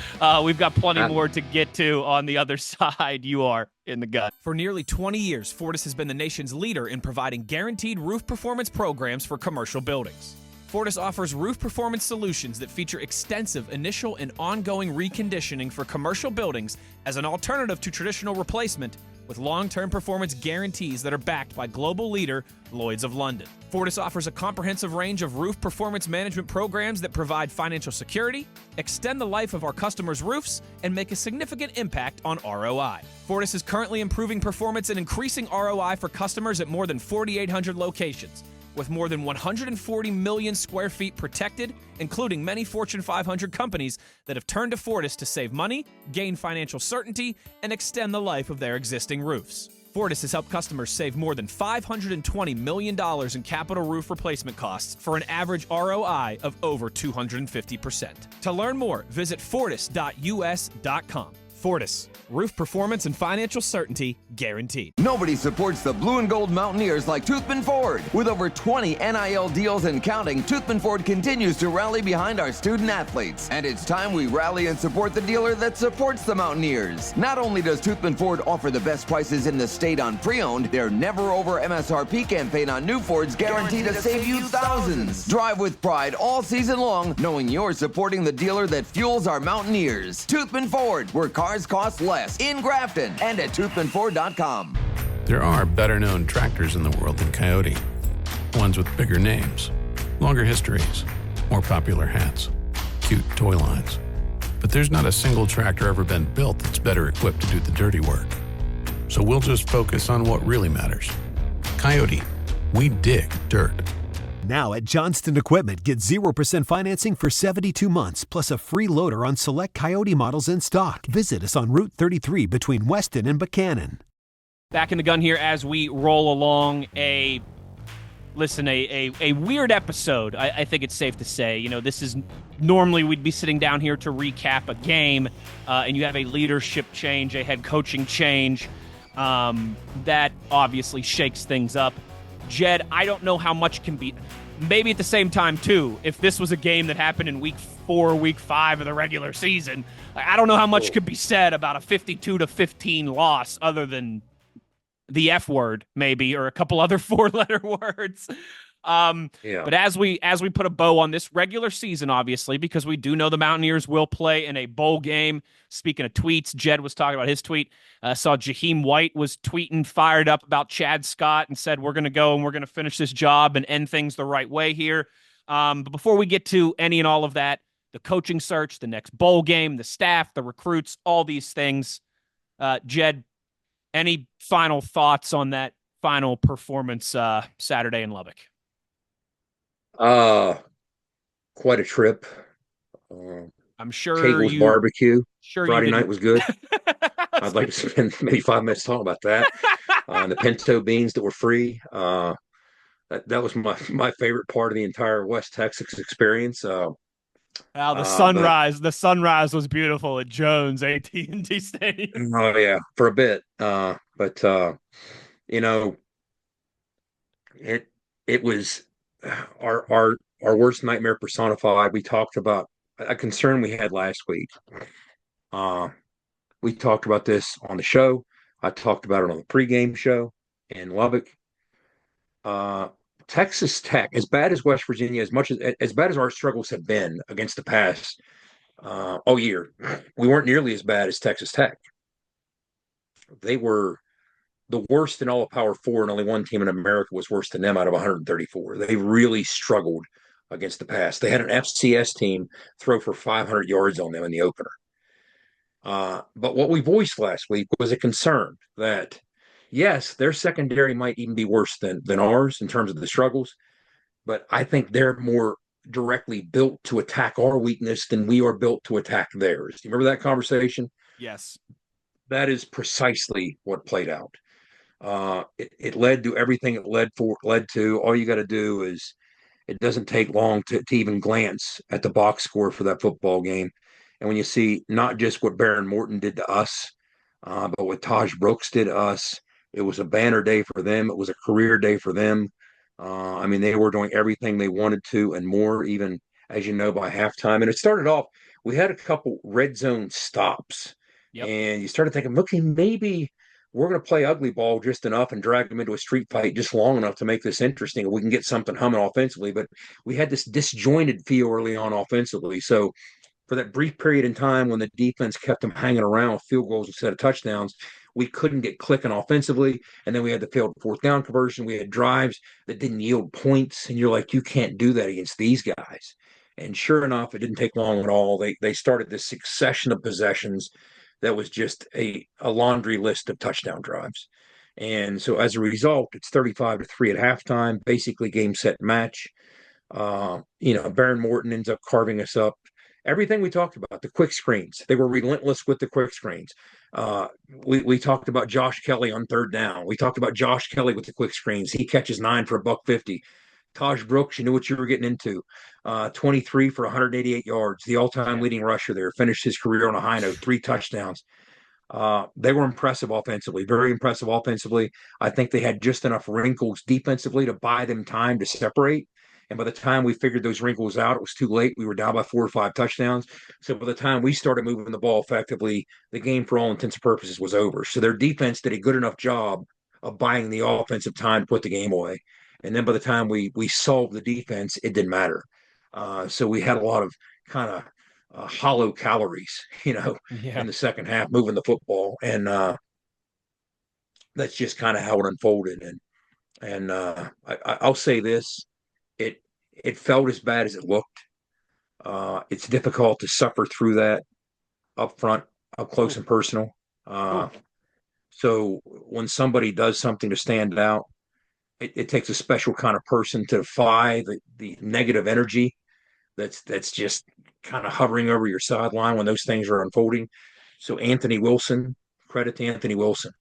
We've got plenty more to get to on the other side. You are in the gut. For nearly 20 years, Fortis has been the nation's leader in providing guaranteed roof performance programs for commercial buildings. Fortis offers roof performance solutions that feature extensive initial and ongoing reconditioning for commercial buildings as an alternative to traditional replacement, with long-term performance guarantees that are backed by global leader Lloyd's of London. Fortis offers a comprehensive range of roof performance management programs that provide financial security, extend the life of our customers' roofs, and make a significant impact on ROI. Fortis is currently improving performance and increasing ROI for customers at more than 4,800 locations, with more than 140 million square feet protected, including many Fortune 500 companies that have turned to Fortis to save money, gain financial certainty, and extend the life of their existing roofs. Fortis has helped customers save more than $520 million in capital roof replacement costs for an average ROI of over 250%. To learn more, visit fortis.us.com. Fortis, roof performance and financial certainty guaranteed. Nobody supports the blue and gold Mountaineers like Toothman Ford. With over 20 NIL deals and counting, Toothman Ford continues to rally behind our student athletes. And it's time we rally and support the dealer that supports the Mountaineers. Not only does Toothman Ford offer the best prices in the state on pre-owned, their never over MSRP campaign on new Fords guaranteed to save you thousands. Drive with pride all season long, knowing you're supporting the dealer that fuels our Mountaineers. Toothman Ford, where cars cost less, in Grafton and at toothmanford.com. There are better-known tractors in the world than Coyote. Ones with bigger names, longer histories, more popular hats, cute toy lines. But there's not a single tractor ever been built that's better equipped to do the dirty work. So we'll just focus on what really matters. Coyote, we dig dirt. Now at Johnston Equipment, get 0% financing for 72 months, plus a free loader on select Coyote models in stock. Visit us on Route 33 between Weston and Buchanan. Back in the gun here as we roll along a weird episode, I think it's safe to say. You know, this is normally we'd be sitting down here to recap a game, and you have a leadership change, a head coaching change, that obviously shakes things up. Jed, I don't know how much can be... maybe at the same time, too, if this was a game that happened in week 4, week 5 of the regular season, I don't know how much could be said about a 52-15 loss other than the F word, maybe, or a couple other 4-letter words. But as we put a bow on this regular season, obviously, because we do know the Mountaineers will play in a bowl game. Speaking of tweets, Jed was talking about his tweet. Saw Jaheim White was tweeting fired up about Chad Scott and said, we're going to go and we're going to finish this job and end things the right way here. But before we get to any and all of that, the coaching search, the next bowl game, the staff, the recruits, all these things, Jed, any final thoughts on that final performance Saturday in Lubbock? Quite a trip. I'm sure Kegel's barbecue. Sure, Friday night was good. I'd like to spend maybe 5 minutes talking about that. The pinto beans that were free. That was my favorite part of the entire West Texas experience. The sunrise was beautiful at Jones AT&T Stadium. Oh yeah, for a bit. But it was our worst nightmare personified. We talked about a concern we had last week. We talked about this on the show. I talked about it on the pregame show in Lubbock. Texas Tech, as bad as West Virginia, as bad as our struggles have been against the pass all year, we weren't nearly as bad as Texas Tech. They were the worst in all of Power 4, and only one team in America was worse than them out of 134. They really struggled against the pass. They had an FCS team throw for 500 yards on them in the opener. But what we voiced last week was a concern that, yes, their secondary might even be worse than ours in terms of the struggles, but I think they're more directly built to attack our weakness than we are built to attack theirs. Do you remember that conversation? Yes. That is precisely what played out. It led to everything it led to. All you got to do is, it doesn't take long to even glance at the box score for that football game. And when you see not just what Baron Morton did to us, but what Taj Brooks did to us, it was a banner day for them. It was a career day for them. They were doing everything they wanted to and more, even, as you know, by halftime. And it started off, we had a couple red zone stops. Yep. And you started thinking, okay, maybe we're going to play ugly ball just enough and drag them into a street fight just long enough to make this interesting. We can get something humming offensively. But we had this disjointed feel early on offensively. So for that brief period in time when the defense kept them hanging around with field goals instead of touchdowns, we couldn't get clicking offensively. And then we had the failed fourth down conversion. We had drives that didn't yield points. And you're like, you can't do that against these guys. And sure enough, it didn't take long at all. They started this succession of possessions that was just a laundry list of touchdown drives. And so as a result, it's 35-3 at halftime, basically game, set, match. Baron Morton ends up carving us up. Everything we talked about, the quick screens, they were relentless with the quick screens. We talked about Josh Kelly on third down. We talked about Josh Kelly with the quick screens. He catches 9 for $150. Taj Brooks, you knew what you were getting into. 23 for 188 yards, the all-time leading rusher there, finished his career on a high note, 3 touchdowns. They were impressive offensively, very impressive offensively. I think they had just enough wrinkles defensively to buy them time to separate. And by the time we figured those wrinkles out, it was too late. We were down by 4 or 5 touchdowns. So by the time we started moving the ball effectively, the game, for all intents and purposes, was over. So their defense did a good enough job of buying the offensive time to put the game away. And then by the time we solved the defense, it didn't matter. So we had a lot of kind of hollow calories, in the second half, moving the football. And that's just kind of how it unfolded. And I'll say this, it felt as bad as it looked. It's difficult to suffer through that up front, up close and personal. So when somebody does something to stand out, it takes a special kind of person to defy the negative energy that's just kind of hovering over your sideline when those things are unfolding. So Anthony Wilson, credit to Anthony Wilson.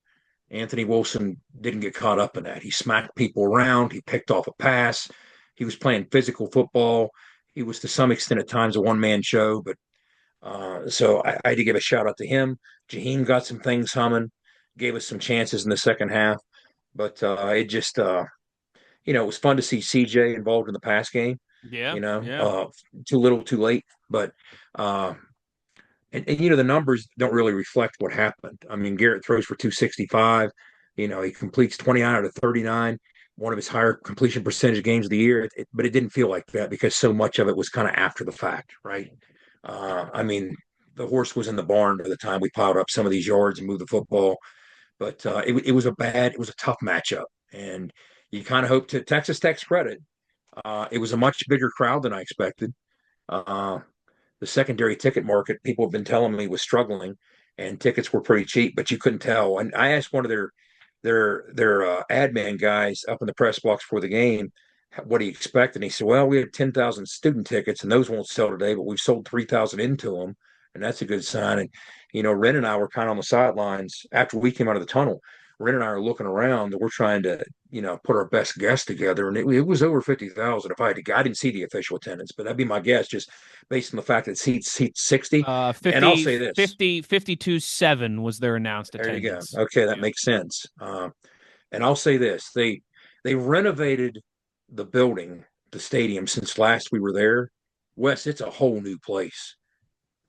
Anthony Wilson didn't get caught up in that. He smacked people around. He picked off a pass. He was playing physical football. He was, to some extent, at times, a one-man show. But so I had to give a shout-out to him. Jaheim got some things humming, gave us some chances in the second half. But it it was fun to see CJ involved in the pass game. Yeah. Too little, too late. But and the numbers don't really reflect what happened. I mean, Garrett throws for 265. He completes 29 out of 39, one of his higher completion percentage games of the year. But it didn't feel like that because so much of it was kind of after the fact, right? I mean, the horse was in the barn by the time we piled up some of these yards and moved the football. But it was a tough matchup, and you kind of hope, to Texas Tech's credit, it was a much bigger crowd than I expected. The secondary ticket market, people have been telling me, was struggling, and tickets were pretty cheap, but you couldn't tell. And I asked one of their admin guys up in the press box for the game what he expected. And he said, "Well, we had 10,000 student tickets, and those won't sell today, but we've sold 3,000 into them, and that's a good sign." And Ren and I were kind of on the sidelines after we came out of the tunnel. Ren and I are looking around, and we're trying to, put our best guess together. And it was over 50,000. If I had to, I didn't see the official attendance, but that'd be my guess, just based on the fact that seats 60. 50, and I'll say this: 52.7 was their announced attendance. There you go. Okay, that makes sense. And I'll say this: they renovated the building, the stadium, since last we were there. Wes, it's a whole new place.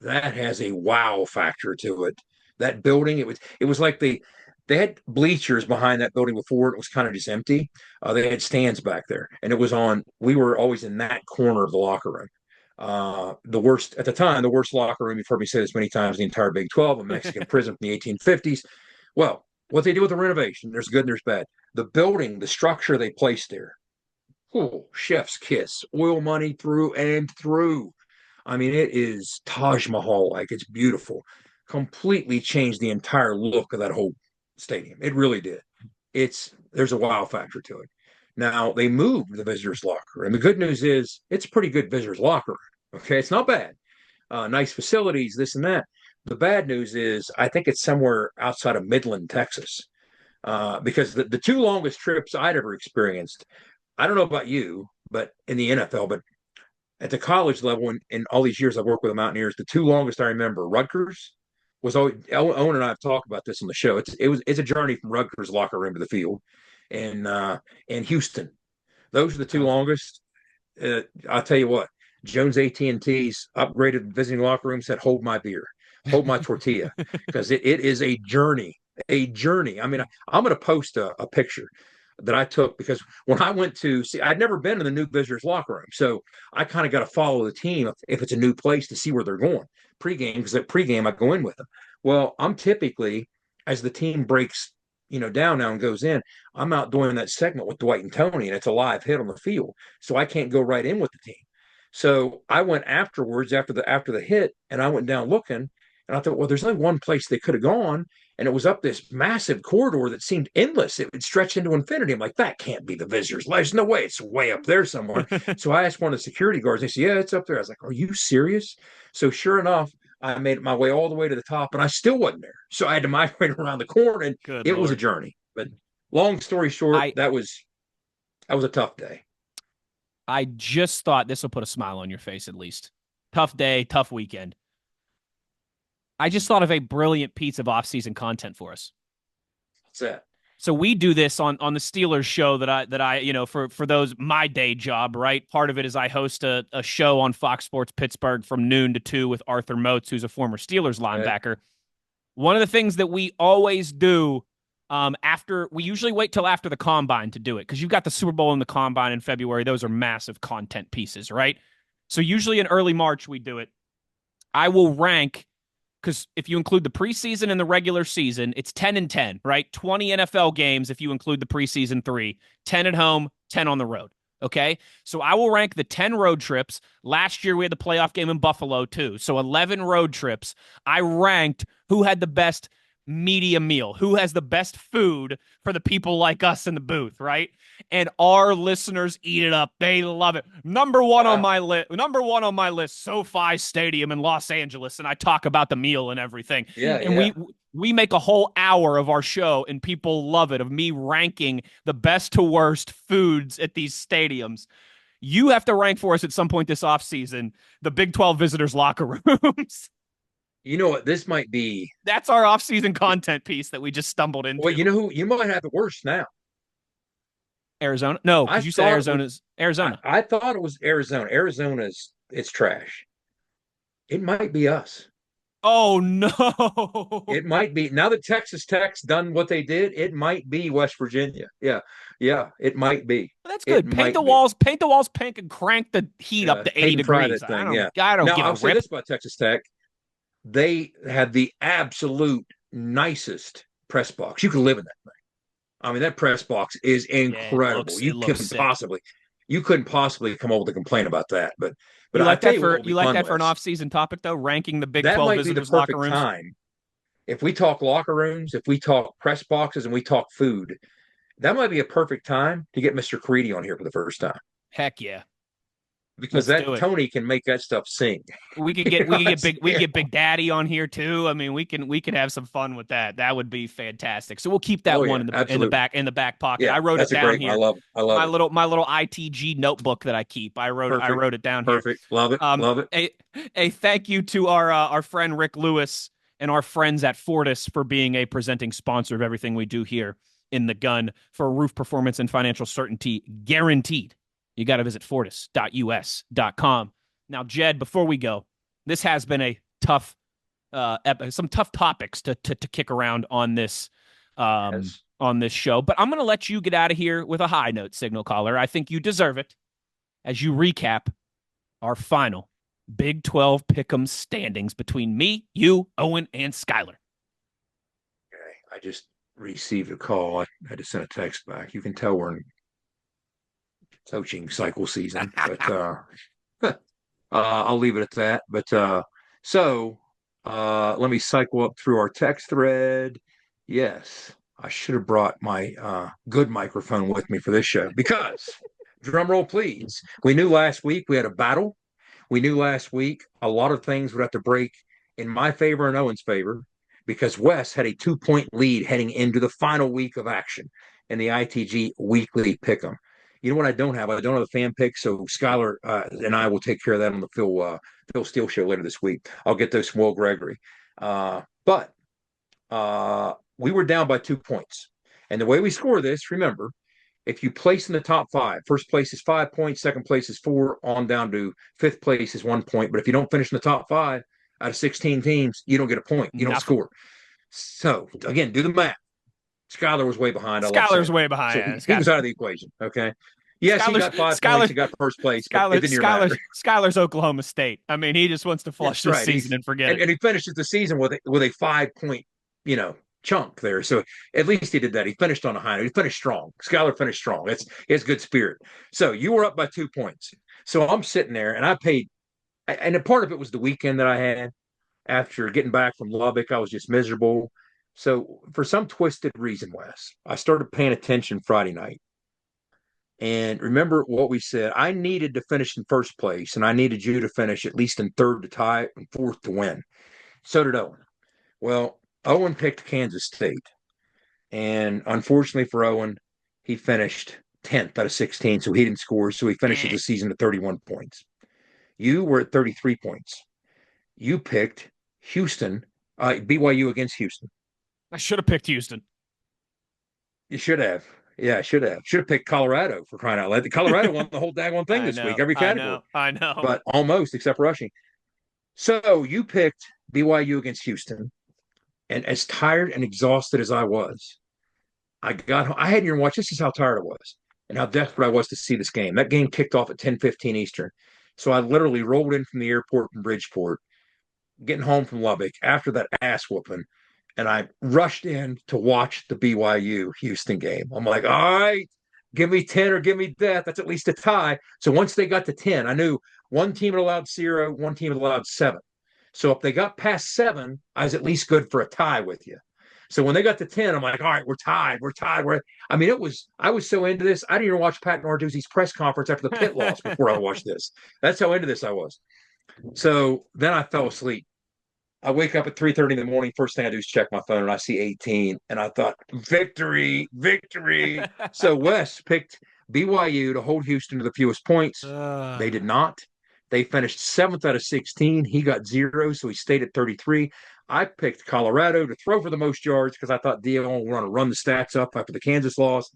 That has a wow factor to it. That building, it was like they had bleachers behind that building before. It was kind of just empty. They had stands back there, and we were always in that corner of the locker room. The worst at the time, the worst locker room. You've heard me say this many times: the entire Big 12, a Mexican prison from the 1850s. Well, what they do with the renovation, there's good and there's bad. The building, the structure they placed there, chef's kiss, oil money through and through. I mean, it is Taj Mahal like. It's beautiful. Completely changed the entire look of that whole stadium. It really did. There's a wow factor to it. Now, they moved the visitors' locker, and the good news is it's a pretty good visitors' locker. Okay, it's not bad. Nice facilities, this and that. The bad news is I think it's somewhere outside of Midland, Texas, because the two longest trips I'd ever experienced, I don't know about you, but in the NFL, but at the college level, in all these years I've worked with the Mountaineers, the two longest I remember, Rutgers was always, Owen and I have talked about this on the show. It's a journey from Rutgers locker room to the field, and Houston. Those are the two longest. I'll tell you what, Jones AT&T's upgraded visiting locker room said, "Hold my beer, hold my tortilla," because it is a journey. A journey. I mean, I'm going to post a picture that I took, because when I went to see, I'd never been in the new visitors locker room, so I kind of got to follow the team if it's a new place to see where they're going pregame, because at pregame I go in with them. Well, I'm typically, as the team breaks down now and goes in, I'm out doing that segment with Dwight and Tony, and it's a live hit on the field, so I can't go right in with the team. So I went afterwards, after the hit, and I went down looking, and I thought, well, there's only one place they could have gone, and it was up this massive corridor that seemed endless. It would stretch into infinity. I'm like, that can't be the visitors. There's no way. It's way up there somewhere. So I asked one of the security guards. They said, "Yeah, it's up there." I was like, "Are you serious?" So sure enough, I made my way all the way to the top, and I still wasn't there. So I had to migrate around the corner, and it was a journey. But long story short, that was a tough day. I just thought this will put a smile on your face at least. Tough day, tough weekend. I just thought of a brilliant piece of off-season content for us. What's that? So we do this on the Steelers show that I for those, my day job, right? Part of it is I host a show on Fox Sports Pittsburgh from noon to 2 with Arthur Moats, who's a former Steelers linebacker. Right. One of the things that we always do we usually wait till after the combine to do it, because you've got the Super Bowl and the combine in February. Those are massive content pieces, right? So usually in early March we do it. I will rank, because if you include the preseason and the regular season, it's 10 and 10, right? 20 NFL games if you include the preseason 3, 10 at home, 10 on the road, okay? So I will rank the 10 road trips. Last year we had the playoff game in Buffalo too, so 11 road trips. I ranked who had the best media meal, who has the best food for the people like us in the booth, right? And our listeners eat it up. They love it. Number one on my list, SoFi Stadium in Los Angeles, and I talk about the meal and everything. We make a whole hour of our show, and people love it, of me ranking the best to worst foods at these stadiums. You have to rank for us at some point this offseason the Big 12 visitors' locker rooms. You know what? This might be... That's our off-season content piece that we just stumbled into. Well, you know who? You might have the worst now. Arizona? No, because you said Arizona. I thought it was Arizona. It's trash. It might be us. Oh no! It might be now that Texas Tech's done what they did. It might be West Virginia. Yeah, it might be. Well, that's good. Paint the walls pink, and crank the heat up to 80 degrees. I don't give a I'll say rip. this about Texas Tech: they had the absolute nicest press box. You can live in that thing. I mean, that press box is incredible. You couldn't possibly come up with a complaint about that. But you like that for an off-season topic though? Ranking the Big 12 visitors' locker rooms. Time. If we talk locker rooms, if we talk press boxes, and we talk food, that might be a perfect time to get Mr. Creedy on here for the first time. Heck yeah. Because Tony can make that stuff sing. We could get Big Daddy on here too. I mean, we can have some fun with that. That would be fantastic. So we'll keep that in the back pocket. Yeah, I wrote it down here. I love it. My little ITG notebook that I keep. I wrote it down here. Perfect. Love it. A thank you to our friend Rick Lewis and our friends at Fortis for being a presenting sponsor of everything we do here in the Gun. For roof performance and financial certainty guaranteed, you got to visit fortis.us.com. Now, Jed, before we go, this has been a tough, some tough topics to kick around on this on this show. But I'm going to let you get out of here with a high note, Signal Caller. I think you deserve it as you recap our final Big 12 Pick'em standings between me, you, Owen, and Skyler. Okay, I just received a call. I had to send a text back. You can tell we're in coaching cycle season, but I'll leave it at that. But let me cycle up through our text thread. Yes, I should have brought my good microphone with me for this show because, drum roll please, we knew last week we had a battle. We knew last week a lot of things would have to break in my favor and Owen's favor because Wes had a 2-point lead heading into the final week of action in the ITG weekly pick'em. You know what I don't have? I don't have a fan pick, so Skyler and I will take care of that on the Phil Steele show later this week. I'll get those from Will Gregory. But we were down by 2 points. And the way we score this, remember, if you place in the top 5, first place is 5 points, second place is 4, on down to fifth place is 1 point. But if you don't finish in the top 5 out of 16 teams, you don't get a point. You don't score. So, again, do the math. Skyler was way behind. Skyler's way behind. So he was out of the equation. Okay. Yes, he got 5 points. He got first place. Skyler's Oklahoma State. I mean, he just wants to flush this season and forget it. And he finishes the season with a 5-point, chunk there. So at least he did that. He finished on a high note. He finished strong. Skyler finished strong. He has good spirit. So you were up by 2 points. So I'm sitting there, and I paid. And a part of it was the weekend that I had after getting back from Lubbock. I was just miserable. So for some twisted reason, Wes, I started paying attention Friday night. And remember what we said. I needed to finish in first place, and I needed you to finish at least in third to tie and fourth to win. So did Owen. Well, Owen picked Kansas State. And unfortunately for Owen, he finished 10th out of 16, so he didn't score. So he finishes the season at 31 points. You were at 33 points. You picked Houston, BYU against Houston. I should have picked Houston. You should have. Yeah, I should have. Should have picked Colorado, for crying out loud. Colorado won the whole daggone thing this week, every category. I know. But almost, except rushing. So you picked BYU against Houston. And as tired and exhausted as I was, I got home. I hadn't even watched. This is how tired I was and how desperate I was to see this game. That game kicked off at 10:15 Eastern. So I literally rolled in from the airport from Bridgeport, getting home from Lubbock after that ass whooping. And I rushed in to watch the BYU Houston game. I'm like, all right, give me 10 or give me death. That's at least a tie. So once they got to 10, I knew one team had allowed 0, one team had allowed 7. So if they got past 7, I was at least good for a tie with you. So when they got to 10, I'm like, all right, we're tied. I was so into this. I didn't even watch Pat Narduzzi's press conference after the Pitt loss before I watched this. That's how into this I was. So then I fell asleep. I wake up at 3:30 in the morning. First thing I do is check my phone, and I see 18. And I thought, victory. So Wes picked BYU to hold Houston to the fewest points. They did not. They finished 7th out of 16. He got 0, so he stayed at 33. I picked Colorado to throw for the most yards because I thought Dion would want to run the stats up after the Kansas loss.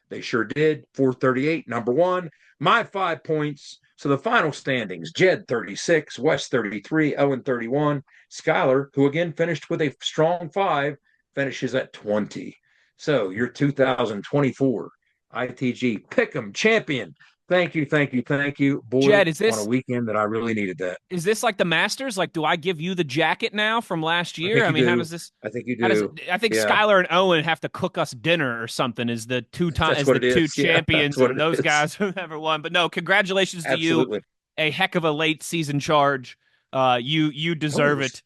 They sure did. 438, number one. My 5 points. So the final standings, Jed 36, Wes 33, Owen 31. Skylar, who again finished with a strong 5, finishes at 20. So your 2024 ITG Pick'em champion. Thank you. Boy, Jed, is this on a weekend that I really needed that. Is this like the Masters? Like, do I give you the jacket now from last year? I mean, how does this? I think you do. I think Skylar and Owen have to cook us dinner or something as the two champions and those guys who never won. But no, congratulations to you. A heck of a late season charge. You deserve it.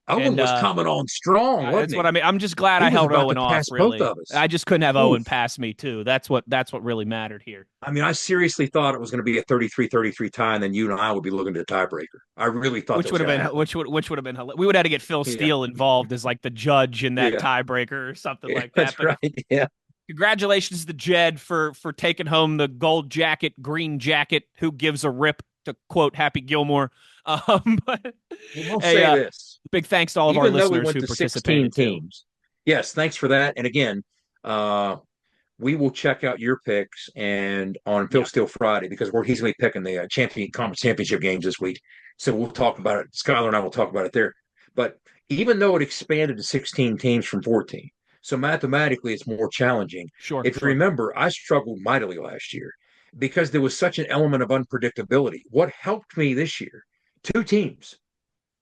Owen was coming on strong. That's what I mean. I'm just glad I held Owen off. Really, both of us. I just couldn't have Owen pass me too. That's what really mattered here. I mean, I seriously thought it was going to be a 33-33 tie, and then you and I would be looking at a tiebreaker. I really thought which would have been hilarious. We would have to get Phil Steele involved as like the judge in that tiebreaker or something like that. That's right. Yeah. Congratulations to Jed for taking home the gold jacket, green jacket. Who gives a rip? To quote Happy Gilmore. But we'll say this. Big thanks to all of our listeners who participated. Teams. Yes, thanks for that. And again, we will check out your picks and on Phil Steele Friday because he's going to be picking the conference championship games this week. So we'll talk about it. Skylar and I will talk about it there. But even though it expanded to 16 teams from 14, so mathematically it's more challenging. Sure. If you remember, I struggled mightily last year because there was such an element of unpredictability. What helped me this year? 2 teams.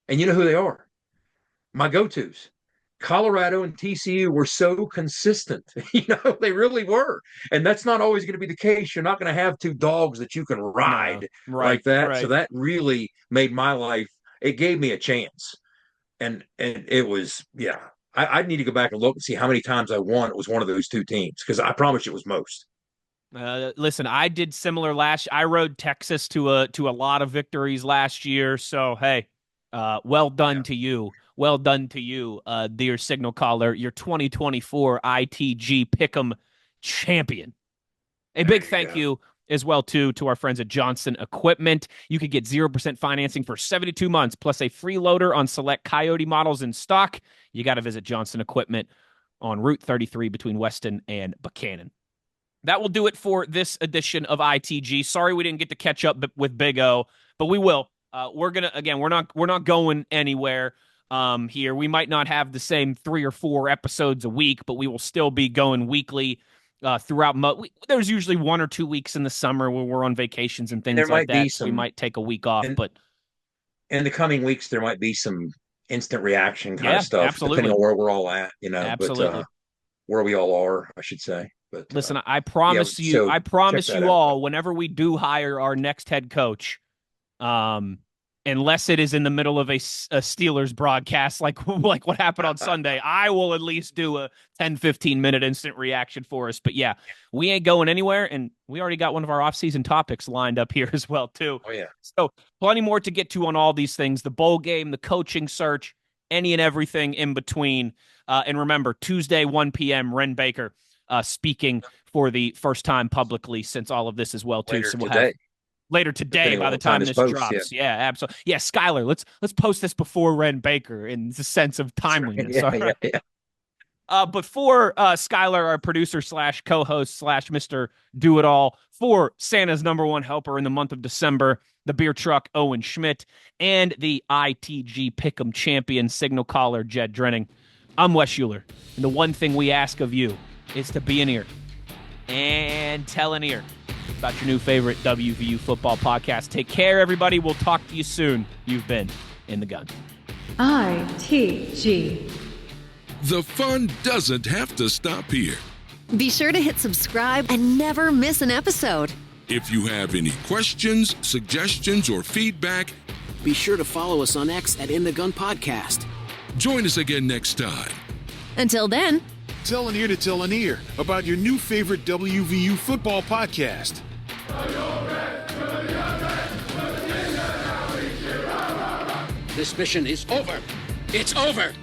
And you know who they are? My go-tos. Colorado and TCU were so consistent. They really were. And that's not always going to be the case. You're not going to have 2 dogs that you can ride like that. Right. So that really made my life, it gave me a chance. And it was, I need to go back and look and see how many times I won. It was one of those 2 teams because I promise you it was most. Listen, I did similar I rode Texas to a lot of victories last year. So, hey, well done to you. Well done to you, dear signal caller, your 2024 ITG Pick'em champion. A big thank you as well, to our friends at Johnson Equipment. You could get 0% financing for 72 months, plus a free loader on select Coyote models in stock. You got to visit Johnson Equipment on Route 33 between Weston and Buchanan. That will do it for this edition of ITG. Sorry we didn't get to catch up with Big O, but we will. We're not going anywhere here. We might not have the same 3 or 4 episodes a week, but we will still be going weekly throughout. There's usually 1 or 2 weeks in the summer where we're on vacations and things like that. So we might take a week off, but in the coming weeks there might be some instant reaction kind of stuff, depending on where we're all at. Absolutely. But where we all are, I should say. But listen, I promise you all, whenever we do hire our next head coach, unless it is in the middle of a Steelers broadcast like what happened on Sunday, I will at least do a 10-15 minute instant reaction for us. But yeah, we ain't going anywhere, and we already got one of our off-season topics lined up here as well too. Oh yeah. So plenty more to get to on all these things: the bowl game, the coaching search, any and everything in between. And remember, Tuesday 1 p.m. Ren Baker speaking for the first time publicly since all of this as well too. Later so we'll today. have later today by the time this drops. Yeah, absolutely. Yeah, Skylar, let's post this before Ren Baker in the sense of timeliness. Yeah. But for Skylar, our producer / co-host / Mr. Do-It-All, for Santa's #1 helper in the month of December, the beer truck Owen Schmidt, and the ITG Pick'em champion signal caller Jed Drenning, I'm Wes Schuler, and the one thing we ask of you is to be an ear and tell an ear about your new favorite WVU football podcast. Take care, everybody. We'll talk to you soon. You've been In the Gun. ITG. The fun doesn't have to stop here. Be sure to hit subscribe and never miss an episode. If you have any questions, suggestions, or feedback, be sure to follow us on X at In the Gun Podcast. Join us again next time. Until then, tell an ear to tell an ear about your new favorite WVU football podcast. This mission is over. It's over.